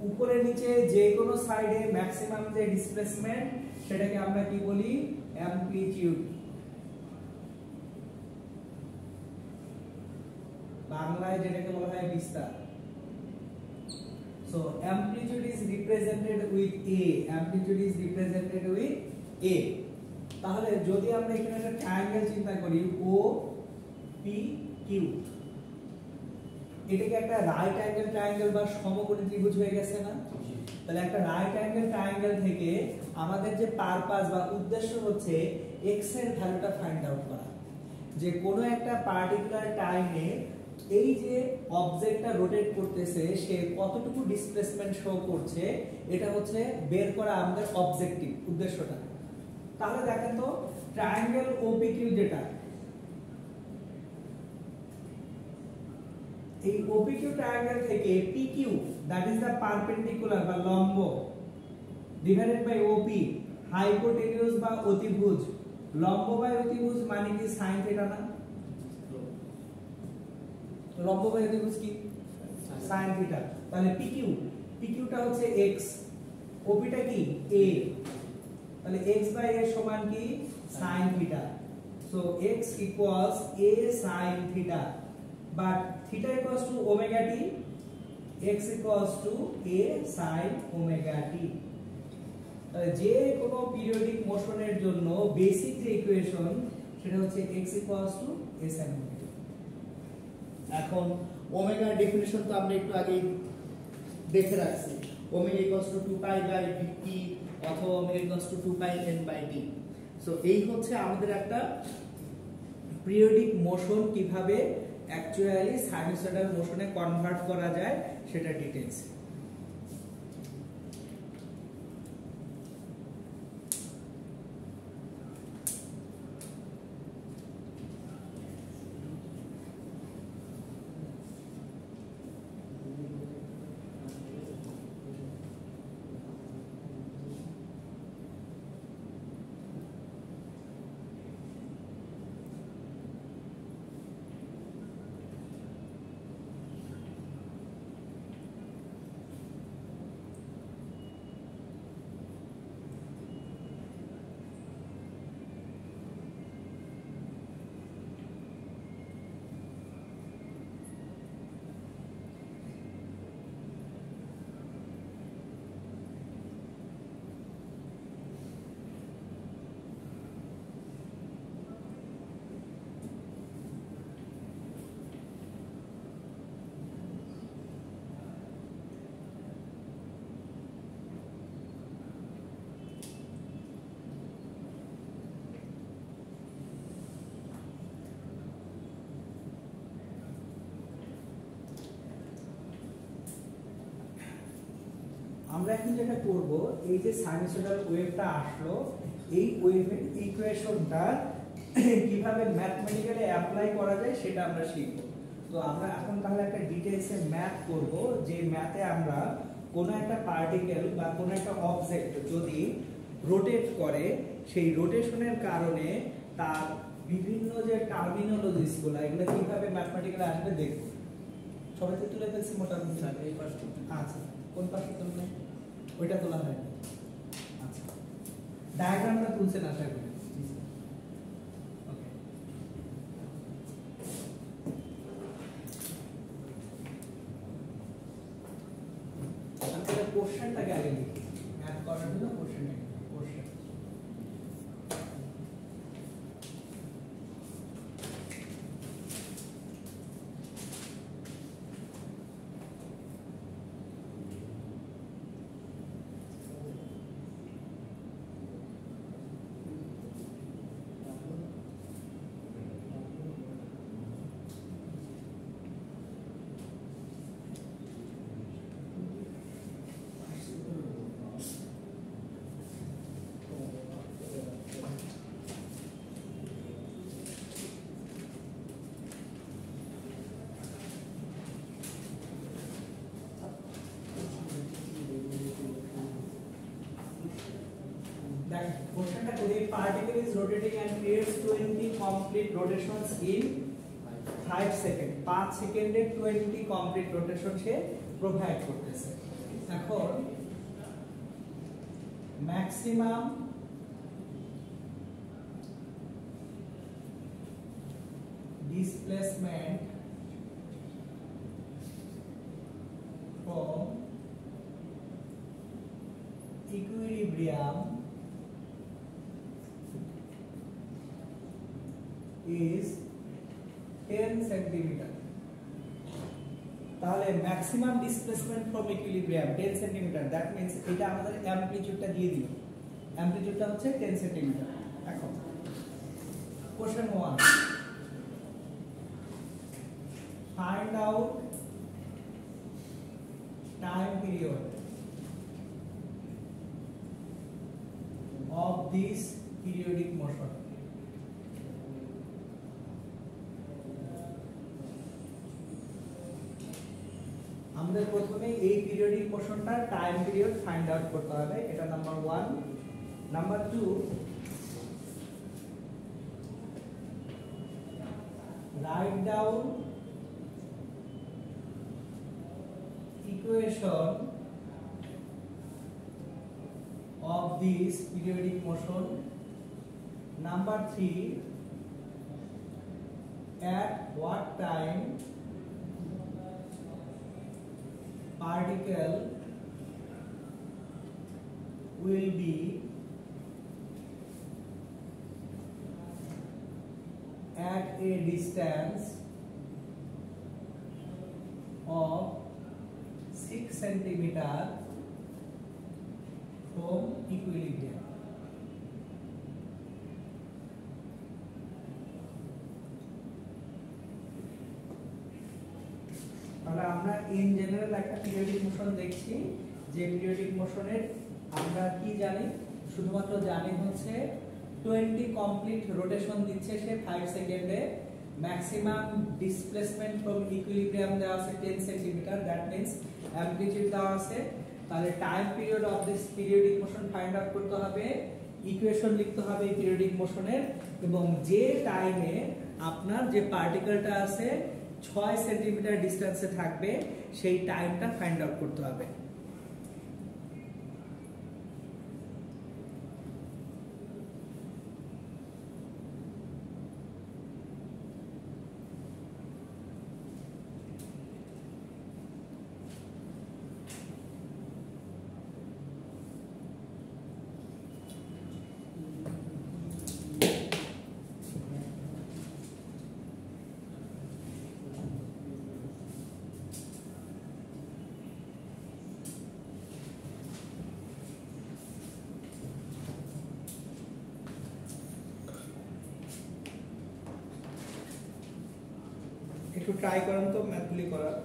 উপরে নিচে যে কোনো সাইডে ম্যাক্সিমাম যে ডিসপ্লেসমেন্ট সেটাকে আমরা কি বলি? অ্যামপ্লিটিউড। বাংলায় যেটাকে বলা হয় বিস্তার। So amplitude is represented with a, amplitude is represented with a. তাহলে যদি আমরা এখানে একটা ট্রায়াঙ্গেল চিন্তা করি O P Q, এটা কি একটা রাইট অ্যাঙ্গেল ট্রায়াঙ্গেল বা সমকোণী ত্রিভুজ হয়ে গেছে না? তাহলে একটা রাইট অ্যাঙ্গেল ট্রায়াঙ্গেল থেকে আমাদের যে পারপাস বা উদ্দেশ্য হচ্ছে x এর ভ্যালুটা ফাইন্ড আউট করা, যে কোনো একটা পার্টিকুলার টাইমে এই যে অবজেক্টটা রোটেট করতেছে সে কতটুকু ডিসপ্লেসমেন্ট শো করছে এটা হচ্ছে বের করা আমাদের অবজেক্টিভ উদ্দেশ্যটা। তাহলে দেখেন তো ট্রায়াঙ্গেল ওপিকিউ যেটা, এই ওপিকিউ ট্রায়াঙ্গেল থেকে PQ that is the perpendicular বা লম্ব ডিভাইডেড বাই ওপি হাইপোটেনিউস বা অতিভুজ, লম্ব বাই অতিভুজ মানে কি sin থিটা না? লম্ব বাই অতিভুজ কি sin থিটা। তাহলে পিকিউ, পিকিউটা হচ্ছে x, ওপিটা কি a, তাহলে x বাই a সমান কি sin theta. So x equals a sin theta, but theta equals to omega t, x equals to a sin omega t। যে কোনো পিরিয়ডিক মোশনের জন্য বেসিক যে ইকুয়েশন সেটা হচ্ছে x equals to a sin omega t। এখন ওমেগার ডেফিনিশন তো আমরা একটু আগেই দেখে রাখছি, omega equals to 2 pi by dt অথবা omega equals to 2 pi n by t। So এই হচ্ছে আমাদের একটা পিরিয়ডিক মোশন কিভাবে অ্যাকচুয়ালি সাইনুসয়েডাল মোশনে কনভার্ট করা যায় সেটা ডিটেইলস। আমরা এখন যেটা করব, এই যে সাইনুসয়েডাল ওয়েভটা আসলো, এই ওয়েভের ইকুয়েশনটা কিভাবে ম্যাথমেটিক্যালি অ্যাপ্লাই করা যায় সেটা আমরা শিখব। তো আমরা এখন তাহলে একটা ডিটেইলসে ম্যাথ করব, যে ম্যাথে আমরা কোনো একটা পার্টিকেল বা কোনো একটা অবজেক্ট যদি রোটেট করে সেই রোটেশনের কারণে তার বিভিন্ন যে টার্মিনোলজিসগুলো এগুলো কিভাবে ম্যাথমেটিক্যালি আসবে দেখব। সবাই তো তুলে ফেলছি মোটামুটি। এই পাশটা আচ্ছা, কোন পাশে তুলবেন? ওইটা তোলা হয়। আচ্ছা, ডায়াগ্রামটা তুলছেন আশা করি। ওকে, আমরা কোশ্চেনটাকে আগে লিখি, ম্যাথ করার জন্য কোশ্চেনটা question. Motion that particle is rotating and creates 20 complete rotations in 5 seconds. 5 সেকেন্ডে 20 কমপ্লিট রোটেশন সে প্রোভাইড করতেছে। এখন maximum displacement from equilibrium is 10 centimeter। তাহলে maximum displacement from equilibrium 10 centimetre, that means এটা আমাদের অ্যামপ্লিটিউডটা দিয়ে দিল, অ্যামপ্লিটিউডটা হচ্ছে 10 সেন্টিমিটার। এখন question 1, find out time period of this periodic motion. আমাদের প্রথমে এই পিরিয়ডিক মোশনটার টাইম পিরিয়ড ফাইন্ড আউট করতে হবে, এটা number 1। Number 2, write down equation of this periodic motion. Number 3, at what time particle will be at a distance of 6 centimeter from equilibrium. তাহলে আমরা ইন জেনারেল একটা পিরিয়ডিক মোশন দেখছি, যে পিরিয়ডিক মোশনের আমরা কি জানি, শুধুমাত্র জানি হচ্ছে 20 কমপ্লিট রোটেশন দিচ্ছে সে 5 সেকেন্ডে, ম্যাক্সিমাম ডিসপ্লেসমেন্ট ফ্রম ইকুইলিব্রিয়াম দেওয়া আছে 10 সেন্টিমিটার, দ্যাট মিন্স অ্যামপ্লিটিউড দেওয়া আছে। তাহলে time period of this periodic motion find out করতে হবে, ইকুয়েশন লিখতে হবে এই পিরিয়ডিক মোশনের, এবং যে টাইমে আপনার যে পার্টিকেলটা আছে 6 সেন্টিমিটার ডিসটেন্সে থাকবে সেই টাইমটা ফাইন্ড আউট করতে হবে। একটু ট্রাই করেন তো ম্যাথগুলি করার।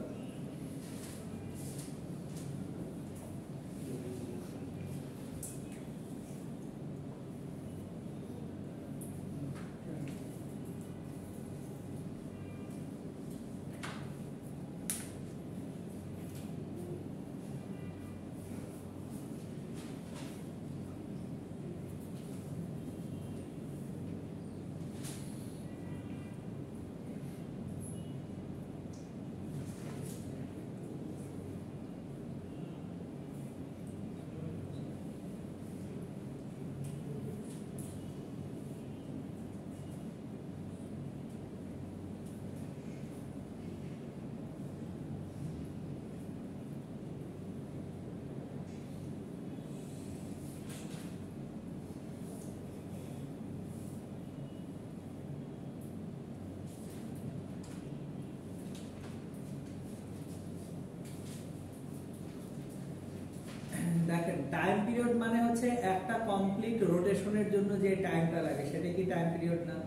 দেখেন টাইম পিরিয়ড মানে হচ্ছে একটা কমপ্লিট রোটেশনের জন্য যে টাইমটা লাগে সেটা কি টাইম পিরিয়ড না?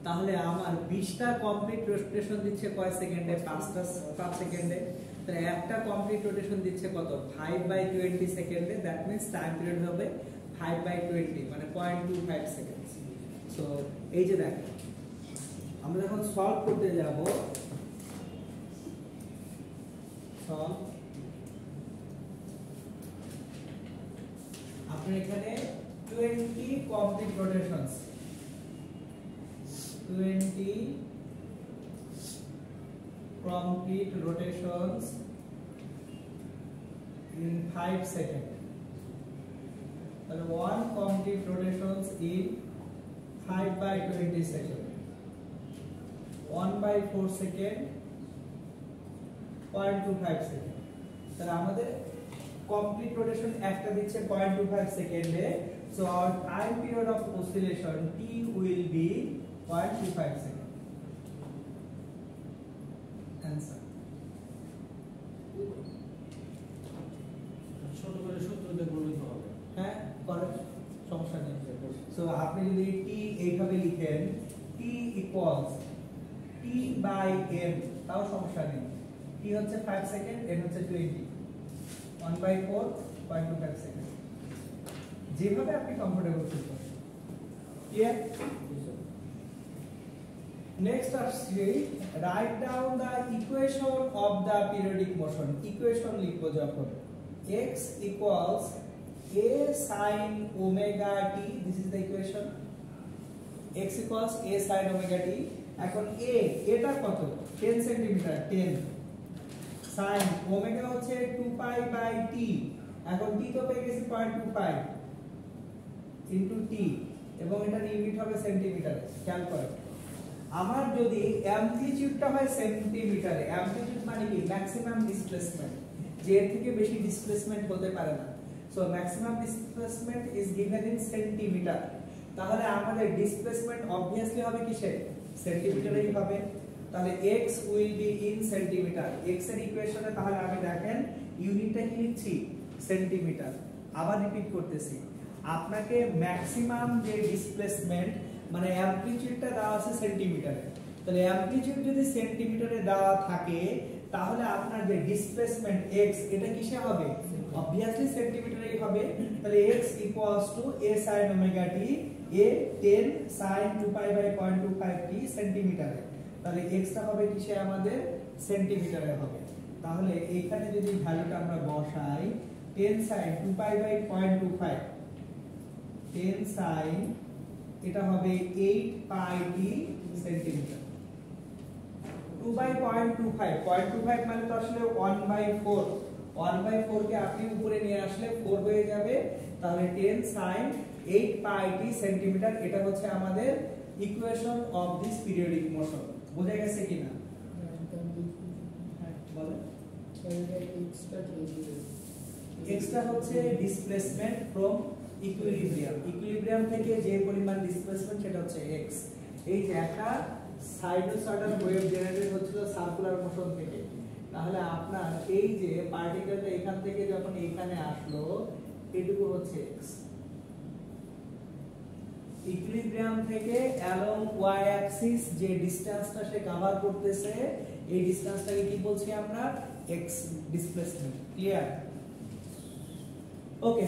তাহলে আমার 20টা কমপ্লিট রোটেশন দিচ্ছে কয় সেকেন্ডে? 5 সেকেন্ডে। তাহলে একটা কমপ্লিট রোটেশন দিচ্ছে কত? 5/20 সেকেন্ডে। দ্যাট মিন্স টাইম পিরিয়ড হবে 5/20 মানে 0.25 সেকেন্ড। সো এই যে দেখেন আমরা যখন সলভ করতে যাব, সলভ আপনার এখানে 20 complete রোটেশনস, 20 complete rotations in 5 seconds. তাহলে 1 complete rotations in 5/20 second, 1/4 second, 0.25 second. তাহলে আমাদের complete rotation একটা দিচ্ছে 0.25 সেকেন্ডে, so our time period of oscillation t will be 0.25 second. Answer. ছোট করে সূত্রতে গুণিত হবে। হ্যাঁ করেন, সমস্যা নেই। সো আপনি যদি t এইভাবে লিখেন, t equals t by m তাও সমস্যা নেই। t হচ্ছে 5 সেকেন্ড, n হচ্ছে 20, 1/4.25 সেকেন্ড, যেভাবে আপনি কমফোর্টেবল ফিল করেন। ক্লিয়ার? নেক্সট আসছে right down the equation of the periodic motion. Equation লিখবো যখন x equals a sin omega t, this is the equation, x equals a sin omega t। এখন a এটা কত? 10 সেন্টিমিটার, 10 sin omega হচ্ছে 2 pi by t, এখন t তো পেয়ে গেছি 0.25 into t, এবং এটার ইউনিট হবে সেন্টিমিটার। খেয়াল করো, আমার যদি অ্যামপ্লিটিউডটা হয় সেন্টিমিটারে, অ্যামপ্লিটিউড মানে কি? ম্যাক্সিমাম ডিসপ্লেসমেন্ট, যে এর থেকে বেশি ডিসপ্লেসমেন্ট হতে পারে না। So maximum displacement is given in centimetre. তাহলে আমাদের ডিসপ্লেসমেন্ট অবভিয়াসলি হবে কিসে? সেন্টিমিটারেই হবে। তাহলে x will be in centimetre. x এর ইকুয়েশনে তাহলে আমি দেখেন ইউনিটটা কি লিখছি? সেন্টিমিটার। আবার রিপিট করতেছি, আপনাকে ম্যাক্সিমাম যে ডিসপ্লেসমেন্ট মানে অ্যামপ্লিটিউডটা দেওয়া আছে সেন্টিমিটারে, তাহলে অ্যামপ্লিটিউড যদি সেন্টিমিটারে দেওয়া থাকে তাহলে আপনার যে ডিসপ্লেসমেন্ট x এটা কিসে হবে? অবভিয়াসলি সেন্টিমিটারেই হবে। তাহলে x a sin omega t, a 10 sin 2 pi by 0.25 t সেন্টিমিটারে, তাহলে x টা হবে কিসে? আমাদের সেন্টিমিটারে হবে। তাহলে এইখানে যদি ভ্যালুটা আমরা বসাই 10 sin 2 pi by 0.25, 10 sin এটা হবে 8 pi t সেন্টিমিটার। 2 by 0.25, 0.25 মানে তো আসলে 1/4, 1/4 কে আপনি উপরে নিয়ে আসলে 4 হয়ে যাবে। তাহলে 10 sin 8 pi t সেন্টিমিটার, এটা হচ্ছে আমাদের equation of this periodic motion. বোঝা গেছে কিনা? বলো। এক্সট্রা হচ্ছে ডিসপ্লেসমেন্ট ফ্রম ইকুইলিব্রিয়াম, ইকুইলিব্রিয়াম থেকে যে পরিমাণ ডিসপ্লেসমেন্ট সেটা হচ্ছে x। এই যে একটা সাইনোসয়েডাল ওয়েভ জেনারেট হচ্ছিল সার্কুলার মোশন থেকে, তাহলে আপনার এই যে পার্টিকেলটা এখান থেকে যখন এখানে আসলো এটুকু হচ্ছে x। ইকুইলিব্রিয়াম থেকে অ্যালং y অ্যাক্সিস যে ডিসটেন্সটা সে কভার করতেছে, এই ডিসটেন্সটাকে কি বলছি আমরা? x displacement. ক্লিয়ার? ওকে,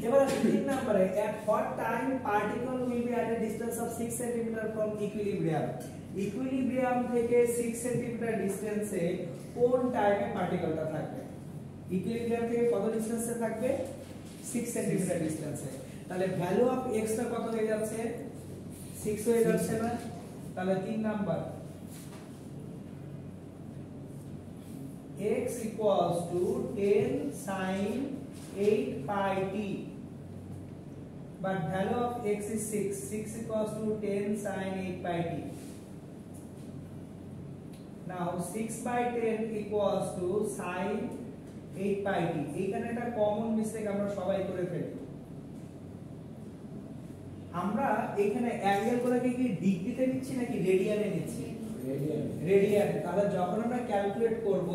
এবার আসি 3 নম্বরে, at what time particle will be at a distance of 6 cm from equilibrium? Equilibrium থেকে 6 cm ডিসটেন্সে কোন টাইমে পার্টিকেলটা থাকবে? ইকুইলিব্রিয়াম থেকে কত ডিসটেন্সে থাকবে? 6 cm ডিসটেন্সে। তাহলে ভ্যালু অফ x টা কত হয়ে যাচ্ছে? 6 হয়ে যাচ্ছে না? তাহলে 3 number x equals to 10 sin 8 pi t, but value of x is 6, 6 equals to 10 sin 8 pi t. Now 6 by 10 equals to sin 8 pi t. এইখানে একটা কমন মিস্টেক আমরা সবাই করে ফেলি, আমরা এখানে অ্যাঙ্গেল গুলোকে কি ডিগ্রিতে নিচ্ছি নাকি রেডিয়ানে নিচ্ছি? রেডিয়ান। তাহলে যখন আমরা ক্যালকুলেট করব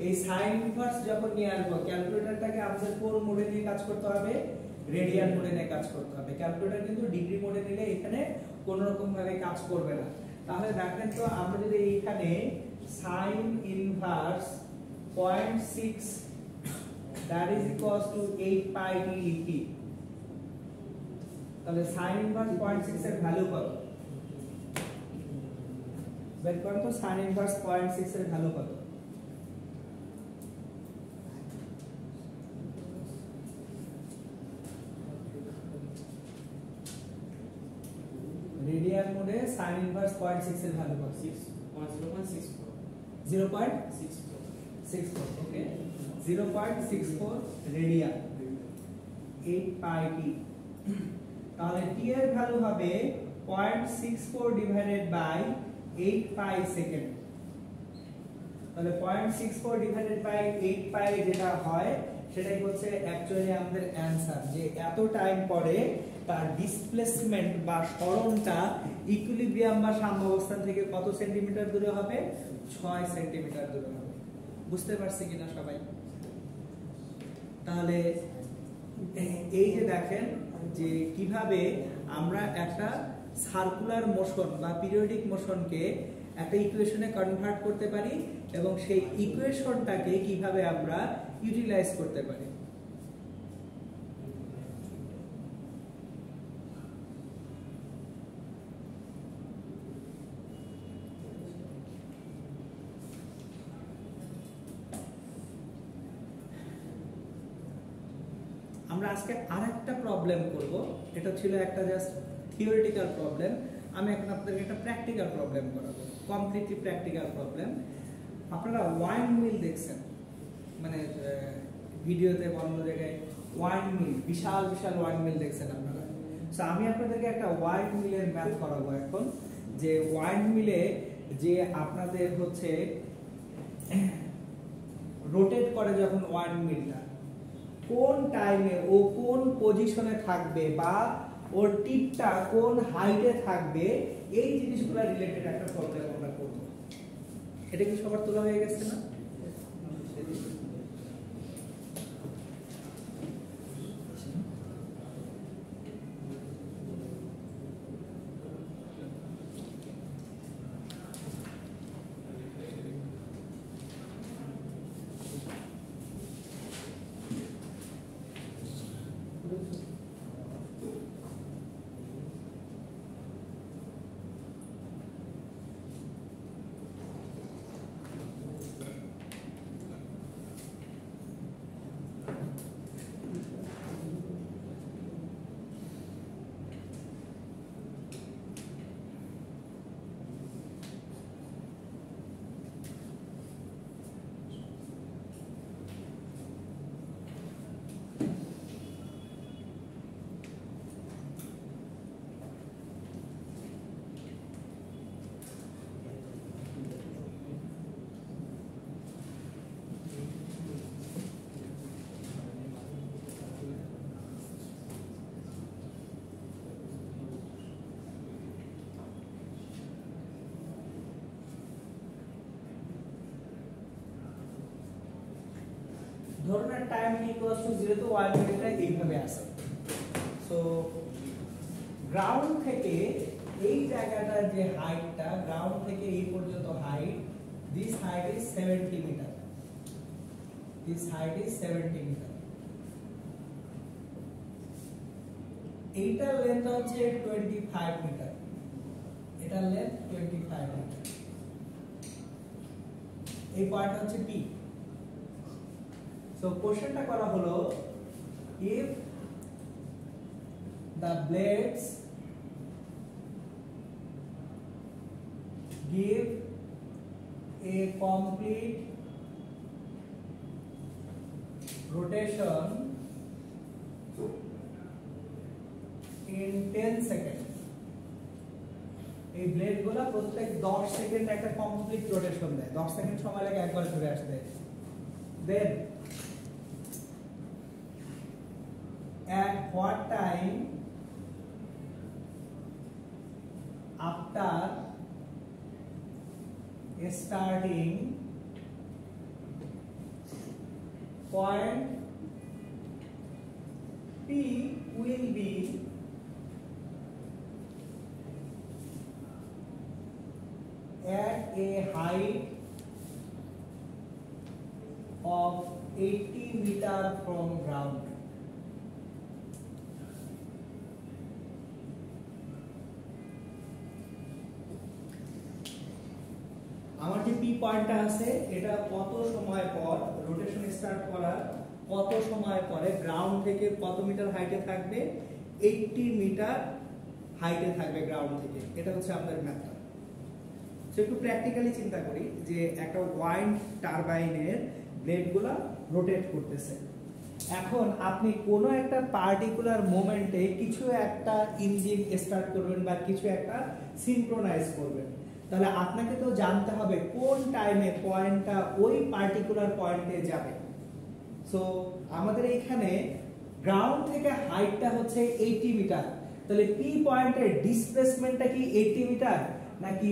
এই সাইন ইনভার্স যখন নিয়ে আসবো, ক্যালকুলেটরটাকে আমাদের কোন মোডে নিয়ে কাজ করতে হবে? রেডিয়ান মোডে নিয়ে কাজ করতে হবে। ক্যালকুলেটর কিন্তু ডিগ্রি মোডে নিলে এখানে কোন রকম ভাবে কাজ করবে না। তাহলে দেখেন তো, আমরা যদি এইখানে sign inverse 0.6 that is equals to 8 pi t লিখি, তাহলে সাইন ইনভার্স 0.6 এর ভ্যালু কত? বের করুন তো সাইন ইনভার্স 0.6 এর ভ্যালু কত? রেডিয়ান মোডে সাইন ইনভার্স 0.6 এর ভ্যালু কত? 0.64 ওকে, 0.64 রেডিয়ান, 8 পাই টি। তাহলে টি এর ভ্যালু হবে 0.64 ডিভাইডেড বাই 8 পাই সেকেন্ড। তাহলে 0.64 ডিভাইডেড বাই 8 পাই যেটা হয় সেটাই হচ্ছে অ্যাকচুয়ালি আমাদের অ্যানসার, যে এত টাইম পরে তার ডিসপ্লেসমেন্ট বা সরণটা ইকুইলিব্রিয়াম বা সাম্যাবস্থান থেকে কত সেন্টিমিটার দূরে হবে? 6 সেন্টিমিটার দূরে হবে। বুঝতে পারছি কিনা সবাই? তাহলে এই যে দেখেন যে কিভাবে আমরা একটা সার্কুলার মোশন বা পিরিয়ডিক মোশনকে একটা ইকুয়েশনে কনভার্ট করতে পারি এবং সেই ইকুয়েশনটাকে কিভাবে আমরা ইউটিলাইজ করতে পারি। আমরা আজকে আরেকটা প্রবলেম করব, এটা ছিল একটা জাস্ট থিওরিটিক্যাল প্রবলেম। আমি এখন আপনাদের একটা প্র্যাকটিক্যাল প্রবলেম করাবো, কমপ্লিটলি প্র্যাকটিক্যাল প্রবলেম। আপনারা ওয়াইন মিল দেখছেন, মানে ভিডিওতে বন্ধ জায়গায় ওয়াইন মিল, বিশাল বিশাল ওয়াইন মিল দেখছেন আপনারা। সো আমি আপনাদেরকে একটা ওয়াইন মিলের ম্যাথ করাবো এখন, যে ওয়াইন মিলে যে আপনাদের হচ্ছে রোটেট করে যখন ওয়াইন মিলটা, কোন টাইমে ও কোন পজিশনে থাকবে বা ওর টিপটা কোন হাইটে থাকবে, এই জিনিসগুলো রিলেটেড একটা প্রবলেম আমরা করব। এটা কি সবার তোলা হয়ে গেছে না? ধরুন টাইম ইকুয়ালস টু 0 তো ওয়াইন মিলটা এইভাবে আসে। সো গ্রাউন্ড থেকে এই জায়গাটার যে হাইটটা, গ্রাউন্ড থেকে এই পর্যন্ত height, this height is 70 meter, this height is 70 meter. এইটার লেন্থ হচ্ছে 25 মিটার, এটার লেন্থ 25 মিটার। এই পয়েন্ট হচ্ছে পি। So কোশ্চেনটা করা হলো, if the blades give a complete rotation in 10 seconds, এই ব্লেড গুলা প্রত্যেক 10 সেকেন্ড একটা কমপ্লিট রোটেশন দেয়, 10 সেকেন্ড সময় লাগে একবার ঘুরে আসতে। Then at what time after starting point P will be at a height of 80 meter from ground. আমার যে পি পয়েন্টটা আছে, এটা কত সময় পর রোটেশন স্টার্ট করার কত সময় পরে গ্রাউন্ড থেকে কত মিটার হাইটে থাকবে, 80 মিটার হাইটে থাকবে গ্রাউন্ড থেকে। এটা হচ্ছে আমাদের ম্যাথটা। সো একটু প্র্যাকটিক্যালি চিন্তা করি যে একটা ওয়াইন্ড টারবাইনের ব্লেডগুলা রোটেট করতেছে। এখন আপনি কোনো একটা পার্টিকুলার মোমেন্টে কিছু একটা ইঞ্জিন স্টার্ট করবেন বা কিছু একটা সিনক্রোনাইজ করবেন, তাহলে আপনাকে তো জানতে হবে কোন টাইমে পয়েন্টটা ওই পার্টিকুলার পয়েন্টে যাবে। সো আমাদের এইখানে গ্রাউন্ড থেকে হাইটটা হচ্ছে 80 মিটার, তাহলে পি পয়েন্টের ডিসপ্লেসমেন্টটা কি 80 মিটার, নাকি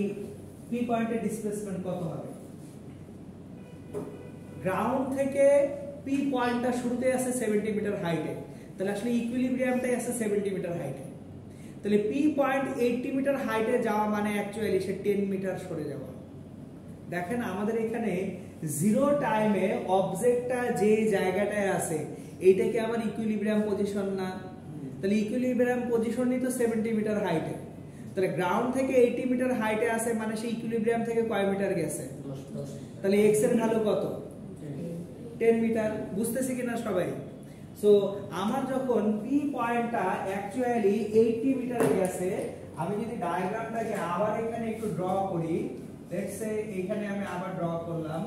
পি পয়েন্টের ডিসপ্লেসমেন্ট কত হবে? গ্রাউন্ড থেকে পি পয়েন্টটা শুরুতে আছে 70 মিটার হাইটে, তাহলে আসলে ইকুইলিব্রিয়ামটাই আছে 70 মিটার হাইটে। তাহলে P.80 মিটার হাইটে যাওয়া মানে অ্যাকচুয়ালি সে 10 মিটার সরে যাওয়া। দেখেন আমাদের এখানে জিরো টাইমে অবজেক্টটা যে জায়গাটায় আছে এইটাকে আমার ইকুইলিব্রিয়াম পজিশন না, তাহলে ইকুইলিব্রিয়াম পজিশনই তো 70 মিটার হাইটে, তাহলে গ্রাউন্ড থেকে 80 মিটার হাইটে আছে মানে সে ইকুইলিব্রিয়াম থেকে কয় মিটার গেছে, তাহলে x এর ভ্যালু কত, 10 মিটার। বুঝতেছি কিনা সবাই? সো আমার যখন P পয়েন্টটা অ্যাকচুয়ালি 80 মিটারে গেছে, আমি যদি ডায়াগ্রামটাকে আবার এখানে একটু ড্র করি, লেটস সে এখানে আমি আবার ড্র করলাম,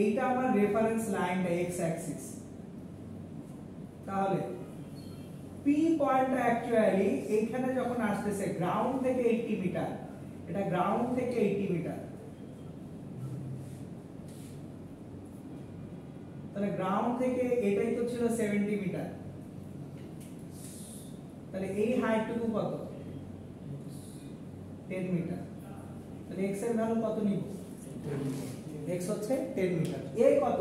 এইটা আমার রেফারেন্স লাইনটা x অ্যাক্সিস। তাহলে P পয়েন্টটা অ্যাকচুয়ালি এইখানে যখন আসতেছে গ্রাউন্ড থেকে 80 মিটার, এটা গ্রাউন্ড থেকে 80 মিটার, তাহলে গ্রাউন্ড থেকে এটাই তো ছিল 70 মিটার, তাহলে এই হাইটটুকু কত, 10 মিটার। তাহলে x এর ভ্যালু কত নিব, x হচ্ছে 10 মিটার। a কত,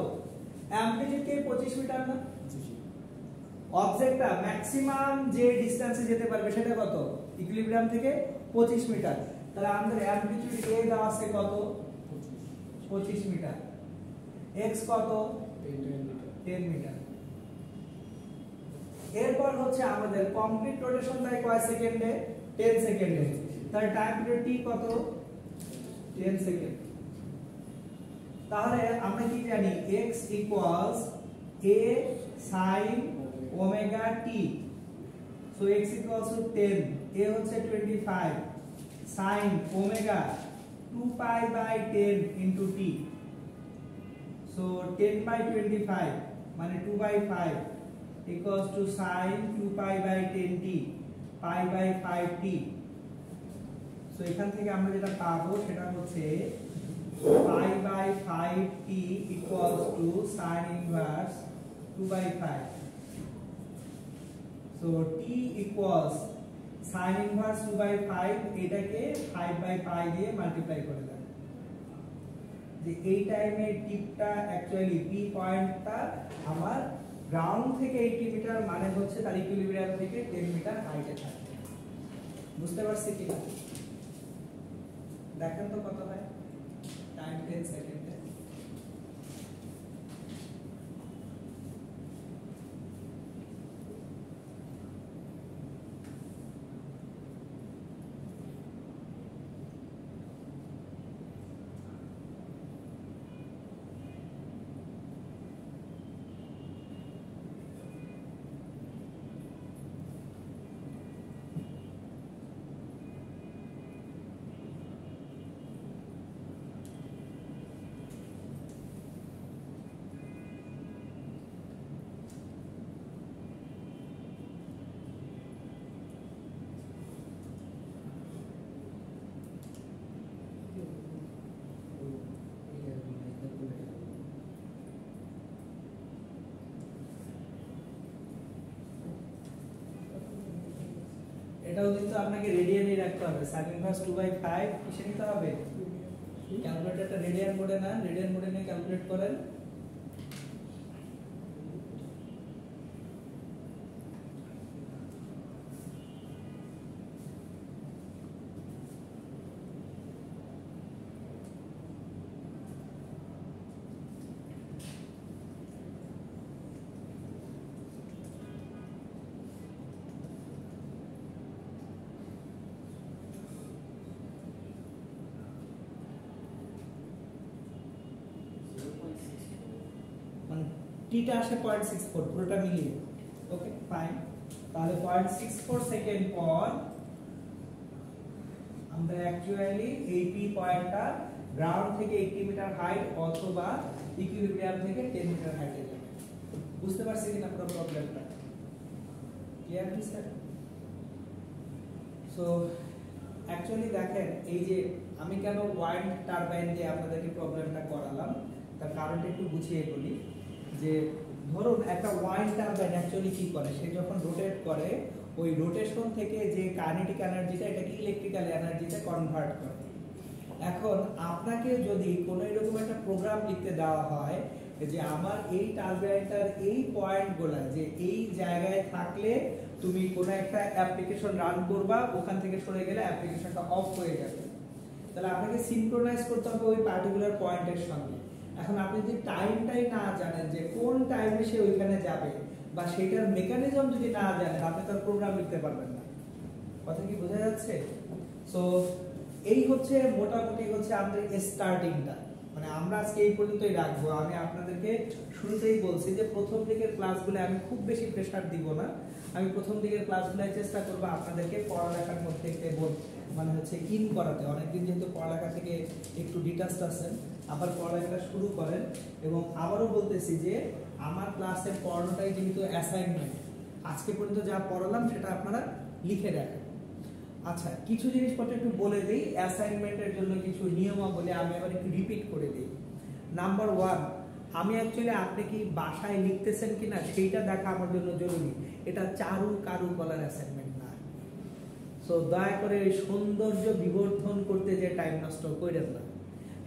অ্যামপ্লিটিউড কে 25 মিটার না, অবজেক্টটা ম্যাক্সিমাম যে ডিসটেন্সে যেতে পারবে সেটা কত, ইকুইলিব্রিয়াম থেকে 25 মিটার। তাহলে আমাদের অ্যামপ্লিটিউড a দেওয়া আছে কত, 25 মিটার, x কত, 10 মিটার। এরপর হচ্ছে আমাদের কমপ্লিট রোটেশন দেয় কয় সেকেন্ডে, 10 সেকেন্ডে, তাহলে টাইম পিরিয়ড t কত, 10 সেকেন্ড। তাহলে আমরা কি জানি, x equals a sin omega t, so x equals to 10, a হচ্ছে 25 sin omega 2 pi by 10 into t, so 10 by 25 মানে 2 by 5 equals to sin 2 pi by 10t pi by 5t, so এখান থেকে আমরা যেটা পাবো সেটা হচ্ছে pi by 5t equals to sin inverse 2 by 5, so t equals sin inverse 2 by 5, এটাকে 5 by pi দিয়ে মাল্টিপ্লাই করে দেন, যে এই টাইমে টিপটা অ্যাকচুয়ালি p পয়েন্টটা আমার গ্রাউন্ড থেকে 80 মিটার মানে হচ্ছে তার ইকুইলিব্রিয়াম থেকে 10 মিটার হাইটে থাকে। বুঝতে পারছি কি না? দেখেন তো কত হয়, টাইম 10 সেকেন্ডে। এটাও কিন্তু আপনাকে রেডিয়ানে রাখতে হবে, sin inverse 2 by 5 কিসে নিতে হবে, ক্যালকুলেটরটা রেডিয়ান মোডে না, রেডিয়ান মোডে নিয়ে ক্যালকুলেট করেন। টিটা আসে 0.64 পুরোটা মিলিয়ে, ওকে ফাইন। তাহলে 0.64 সেকেন্ড পর আমরা অ্যাকচুয়ালি এই পি পয়েন্টটা গ্রাউন্ড থেকে 80 মিটার হাইট অথবা ইকুইলিব্রিয়াম থেকে 10 মিটার হাইটে যাবে। বুঝতে পারছি কিনা পুরো প্রবলেমটা? ক্লিয়ার কি স্যার? সো অ্যাকচুয়ালি দেখেন এই যে আমি কেন ওয়াইন্ড টারবাইন দিয়ে আপনাদেরকে প্রবলেমটা করালাম তার কারণটা একটু বুঝিয়ে বলি। যে ধরুন একটা ওয়াইন্ড টারবাইন অ্যাকচুয়ালি কি করে, সে যখন রোটেট করে ওই রোটেশন থেকে যে কাইনেটিক এনার্জিটা এটাকে ইলেকট্রিক্যাল এনার্জিতে কনভার্ট করে। এখন আপনাকে যদি কোনো এরকম একটা প্রোগ্রাম লিখতে দেওয়া হয় যে আমার এই টার্বাইনটার এই পয়েন্টগুলো যে এই জায়গায় থাকলে তুমি কোনো একটা অ্যাপ্লিকেশন রান করবা, ওখান থেকে সরে গেলে অ্যাপ্লিকেশনটা অফ হয়ে যাবে। তাহলে আপনাকে সিনক্রোনাইজ করতে হবে ওই পার্টিকুলার পয়েন্টের সঙ্গে। এখন আপনি যদি টাইমটাই না জানেন যে কোন টাইমে সে ওইখানে যাবে বা সেটার মেকানিজম যদি না জানেন, আপনি তার প্রোগ্রাম লিখতে পারবেন না। কথা কি বোঝা যাচ্ছে? সো এই হচ্ছে মোটামুটি হচ্ছে আমাদের স্টার্টিংটা, মানে আমরা আজকে এই পর্যন্তই রাখবো। আমি আপনাদেরকে শুরুতেই বলছি যে প্রথম দিকের ক্লাসগুলো আমি খুব বেশি প্রেসার দিব না। আমি প্রথম দিকের ক্লাসগুলোয় চেষ্টা করবো আপনাদেরকে পড়ালেখার মধ্যে মানে হচ্ছে ইন করাতে। অনেকদিন যেহেতু পড়ালেখা থেকে একটু ডিটাচড আছেন, আবার পড়ালেখাটা শুরু করেন। এবং আবারও বলতেছি যে আমার ক্লাসের পড়ানোটাই যেহেতু অ্যাসাইনমেন্ট, আজকে পর্যন্ত যা পড়ালাম সেটা আপনারা লিখে রাখেন। আচ্ছা, কিছু জিনিসপত্র একটু বলে দিই অ্যাসাইনমেন্টের জন্য, কিছু নিয়মাবলী আমি আবার একটু রিপিট করে দিই। নাম্বার 1, আমি অ্যাকচুয়ালি আপনি কি বাসায় লিখতেছেন কিনা সেইটা দেখা আমার জন্য জরুরি। এটা চারু কারু কলার অ্যাসাইনমেন্ট না। সো দয়া করে সৌন্দর্য বিবর্ধন করতে যে টাইম নষ্ট করেন না।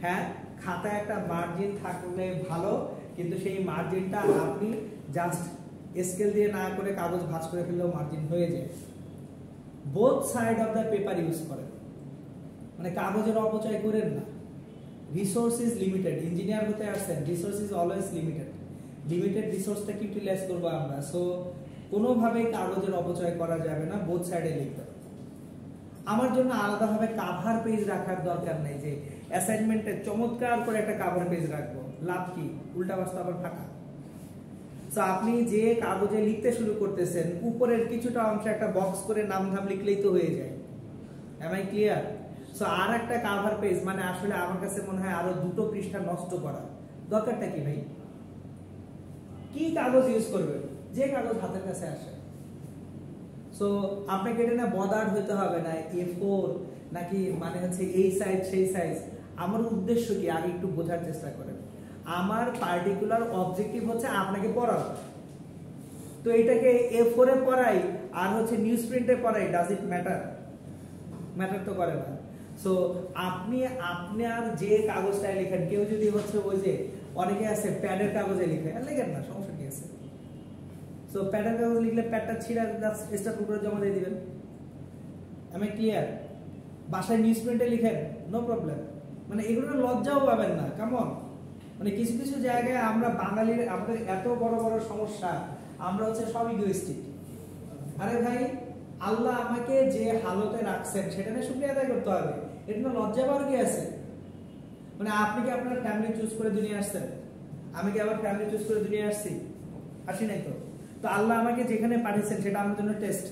হ্যাঁ, খাতায় একটা মার্জিন থাকলে ভালো, কিন্তু সেই মার্জিনটা আপনি জাস্ট স্কেল দিয়ে না করে কাগজ ভাঁজ করে ফেললেও মার্জিন হয়ে যায়। Both side of the paper use করেন, মানে কাগজের অপচয় করেন না। রিসোর্স ইজ লিমিটেড, ইঞ্জিনিয়ার হতে আসছেন, resource is always limited. Limited রিসোর্সটাকে ইউটিলাইজ করবো আমরা। সো কোনোভাবেই কাগজের অপচয় করা যাবে না, বোথ সাইডে লিখতে হবে। আমার জন্য আলাদাভাবে কাভার পেজ রাখার দরকার নেই যে অ্যাসাইনমেন্টে চমৎকার করে একটা কাভার পেজ রাখবো, লাভ কি? উল্টা বাস্তা আবার ফাঁকা। তো আপনি যে কাগজে লিখতে শুরু করতেছেন, উপরের কিছুটা অংশে একটা বক্স করে নাম ধাম লিখলেই তো হয়ে যায়। Am I clear? সো আর একটা কাভার পেজ মানে আসলে আমার কাছে মনে হয় আরো 2টো পৃষ্ঠা নষ্ট করা দরকারটা কি ভাই? কি কাগজ ইউজ করবেন? যে কাগজ হাতের কাছে আসে। সো আপনাকে এটা না বদার্ড হতে হবে না A4 নাকি মানে হচ্ছে এই সাইজ সেই সাইজ। আমার উদ্দেশ্য কি আগে একটু বোঝার চেষ্টা করেন। আমার পার্টিকুলার অবজেক্টিভ হচ্ছে আপনাকে পড়ানো। তো এটাকে A4 এ পড়াই আর হচ্ছে নিউজ প্রিন্টে পড়াই, ডাজ ইট ম্যাটার? ম্যাটার তো করে না। সো আপনি আপনার যে কাগজটায় লেখেন, কেউ যদি হচ্ছে ওই যে অনেকে আছে প্যাডের কাগজে লিখে, লেখেন না, সমস্যা কি আছে? সো প্যাডের কাগজ লিখলে প্যাডটা ছিঁড়া স্টাফ করে জমা দিয়ে দিবেন। আমি ক্লিয়ার? বাসায় নিউজ প্রিন্টে লিখেন, নো প্রবলেম। মানে এগুলো লজ্জাও পাবেন না, কেমন? মানে কিছু কিছু জায়গায় আমরা বাঙালির আমাদের এত বড় বড় সমস্যা, আমরা হচ্ছে সব ইগোইস্টিক। আরে ভাই, আল্লাহ আমাকে যে হালতে রাখছেন সেটা নিয়ে শুকরিয়া আদায় করতে হবে। এটা না লজ্জা পাওয়ার কি আছে? মানে আপনি কি আপনার ফ্যামিলি চুজ করে দুনিয়া আসছেন? আমি কি আবার ফ্যামিলি চুজ করে দুনিয়া আসছি? আসি নাই তো। তো আল্লাহ আমাকে যেখানে পাঠিয়েছেন সেটা আমার জন্য টেস্ট।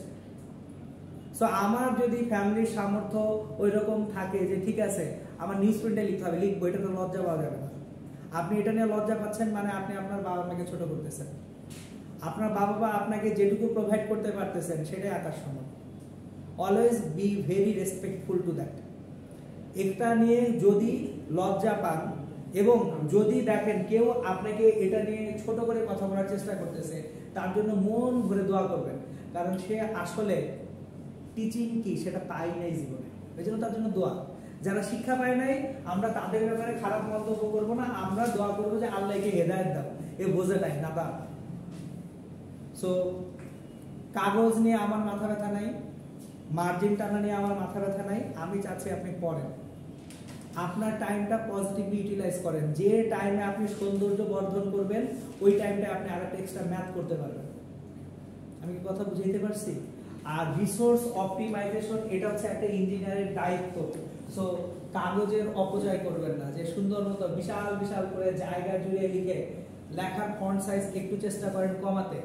সো আমার যদি ফ্যামিলির সামর্থ্য ওই রকম থাকে যে ঠিক আছে আমার নিউজ প্রিন্টে লিখতে হবে, লিখবো, এটা তো লজ্জা পাওয়া যাবে না। আপনি এটা নিয়ে লজ্জা পাচ্ছেন মানে আপনি আপনার বাবা মাকে ছোট করতেছেন। আপনার বাবা মা আপনাকে যেটুকু প্রোভাইড করতে পারতেছেন সেটাই আকাশ সমান। Always be very respectful to that. এটা নিয়ে যদি লজ্জা পান এবং যদি দেখেন কেউ আপনাকে এটা নিয়ে ছোট করে কথা বলার চেষ্টা করতেছে, তার জন্য মন ভরে দোয়া করবেন, কারণ সে আসলে টিচিং কি সেটা পাই নাই জীবনে। এই জন্য তার জন্য দোয়া। যারা শিক্ষা পায় নাই আমরা তাদের ব্যাপারে খারাপ মন্তব্য করবো না, আমরা দোয়া করবো যে আল্লাহকে হেদায়েত দাও, এ বোঝে নাই না দা। সো কাগজ নিয়ে আমার মাথা ব্যথা নাই, মার্জিন টানা নিয়ে আমার মাথা ব্যথা নাই। আমি চাচ্ছি আপনি পড়েন, আপনার টাইমটা পজিটিভলি ইউটিলাইজ করেন। যে টাইমে আপনি সৌন্দর্য বর্ধন করবেন ওই টাইমটা আপনি আরেকটা এক্সট্রা ম্যাথ করতে পারবেন। আমি কি কথা বুঝাইতে পারছি? আর রিসোর্স অপটিমাইজেশন এটা হচ্ছে একটা ইঞ্জিনিয়ারের দায়িত্ব। সো কাগজের অপচয় করবেন না, যে সুন্দর মতো বিশাল বিশাল করে জায়গা জুড়ে লিখে লেখার ফন্ট সাইজ একটু চেষ্টা করেন কমাতে,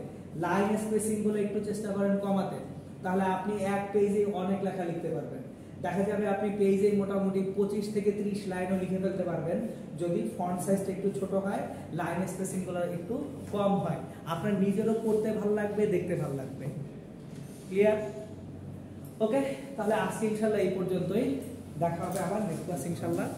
লাইন স্পেসিং গুলো একটু চেষ্টা করেন কমাতে, তাহলে আপনি এক পেজে অনেক লেখা লিখতে পারবেন। দেখা যাবে আপনি পেজে মোটামুটি 25 থেকে 30 লাইনও লিখে ফেলতে পারবেন যদি ফন্ট সাইজটা একটু ছোট হয়, লাইন স্পেসিং গুলো একটু কম হয়। আপনার নিজেরও পড়তে ভালো লাগবে, দেখতে ভালো লাগবে। ক্লিয়ার? ওকে, তাহলে আজকে ইনশাআল্লাহ এই পর্যন্তই। দেখা হবে আবার নেক্সট ক্লাস ইনশাআল্লাহ।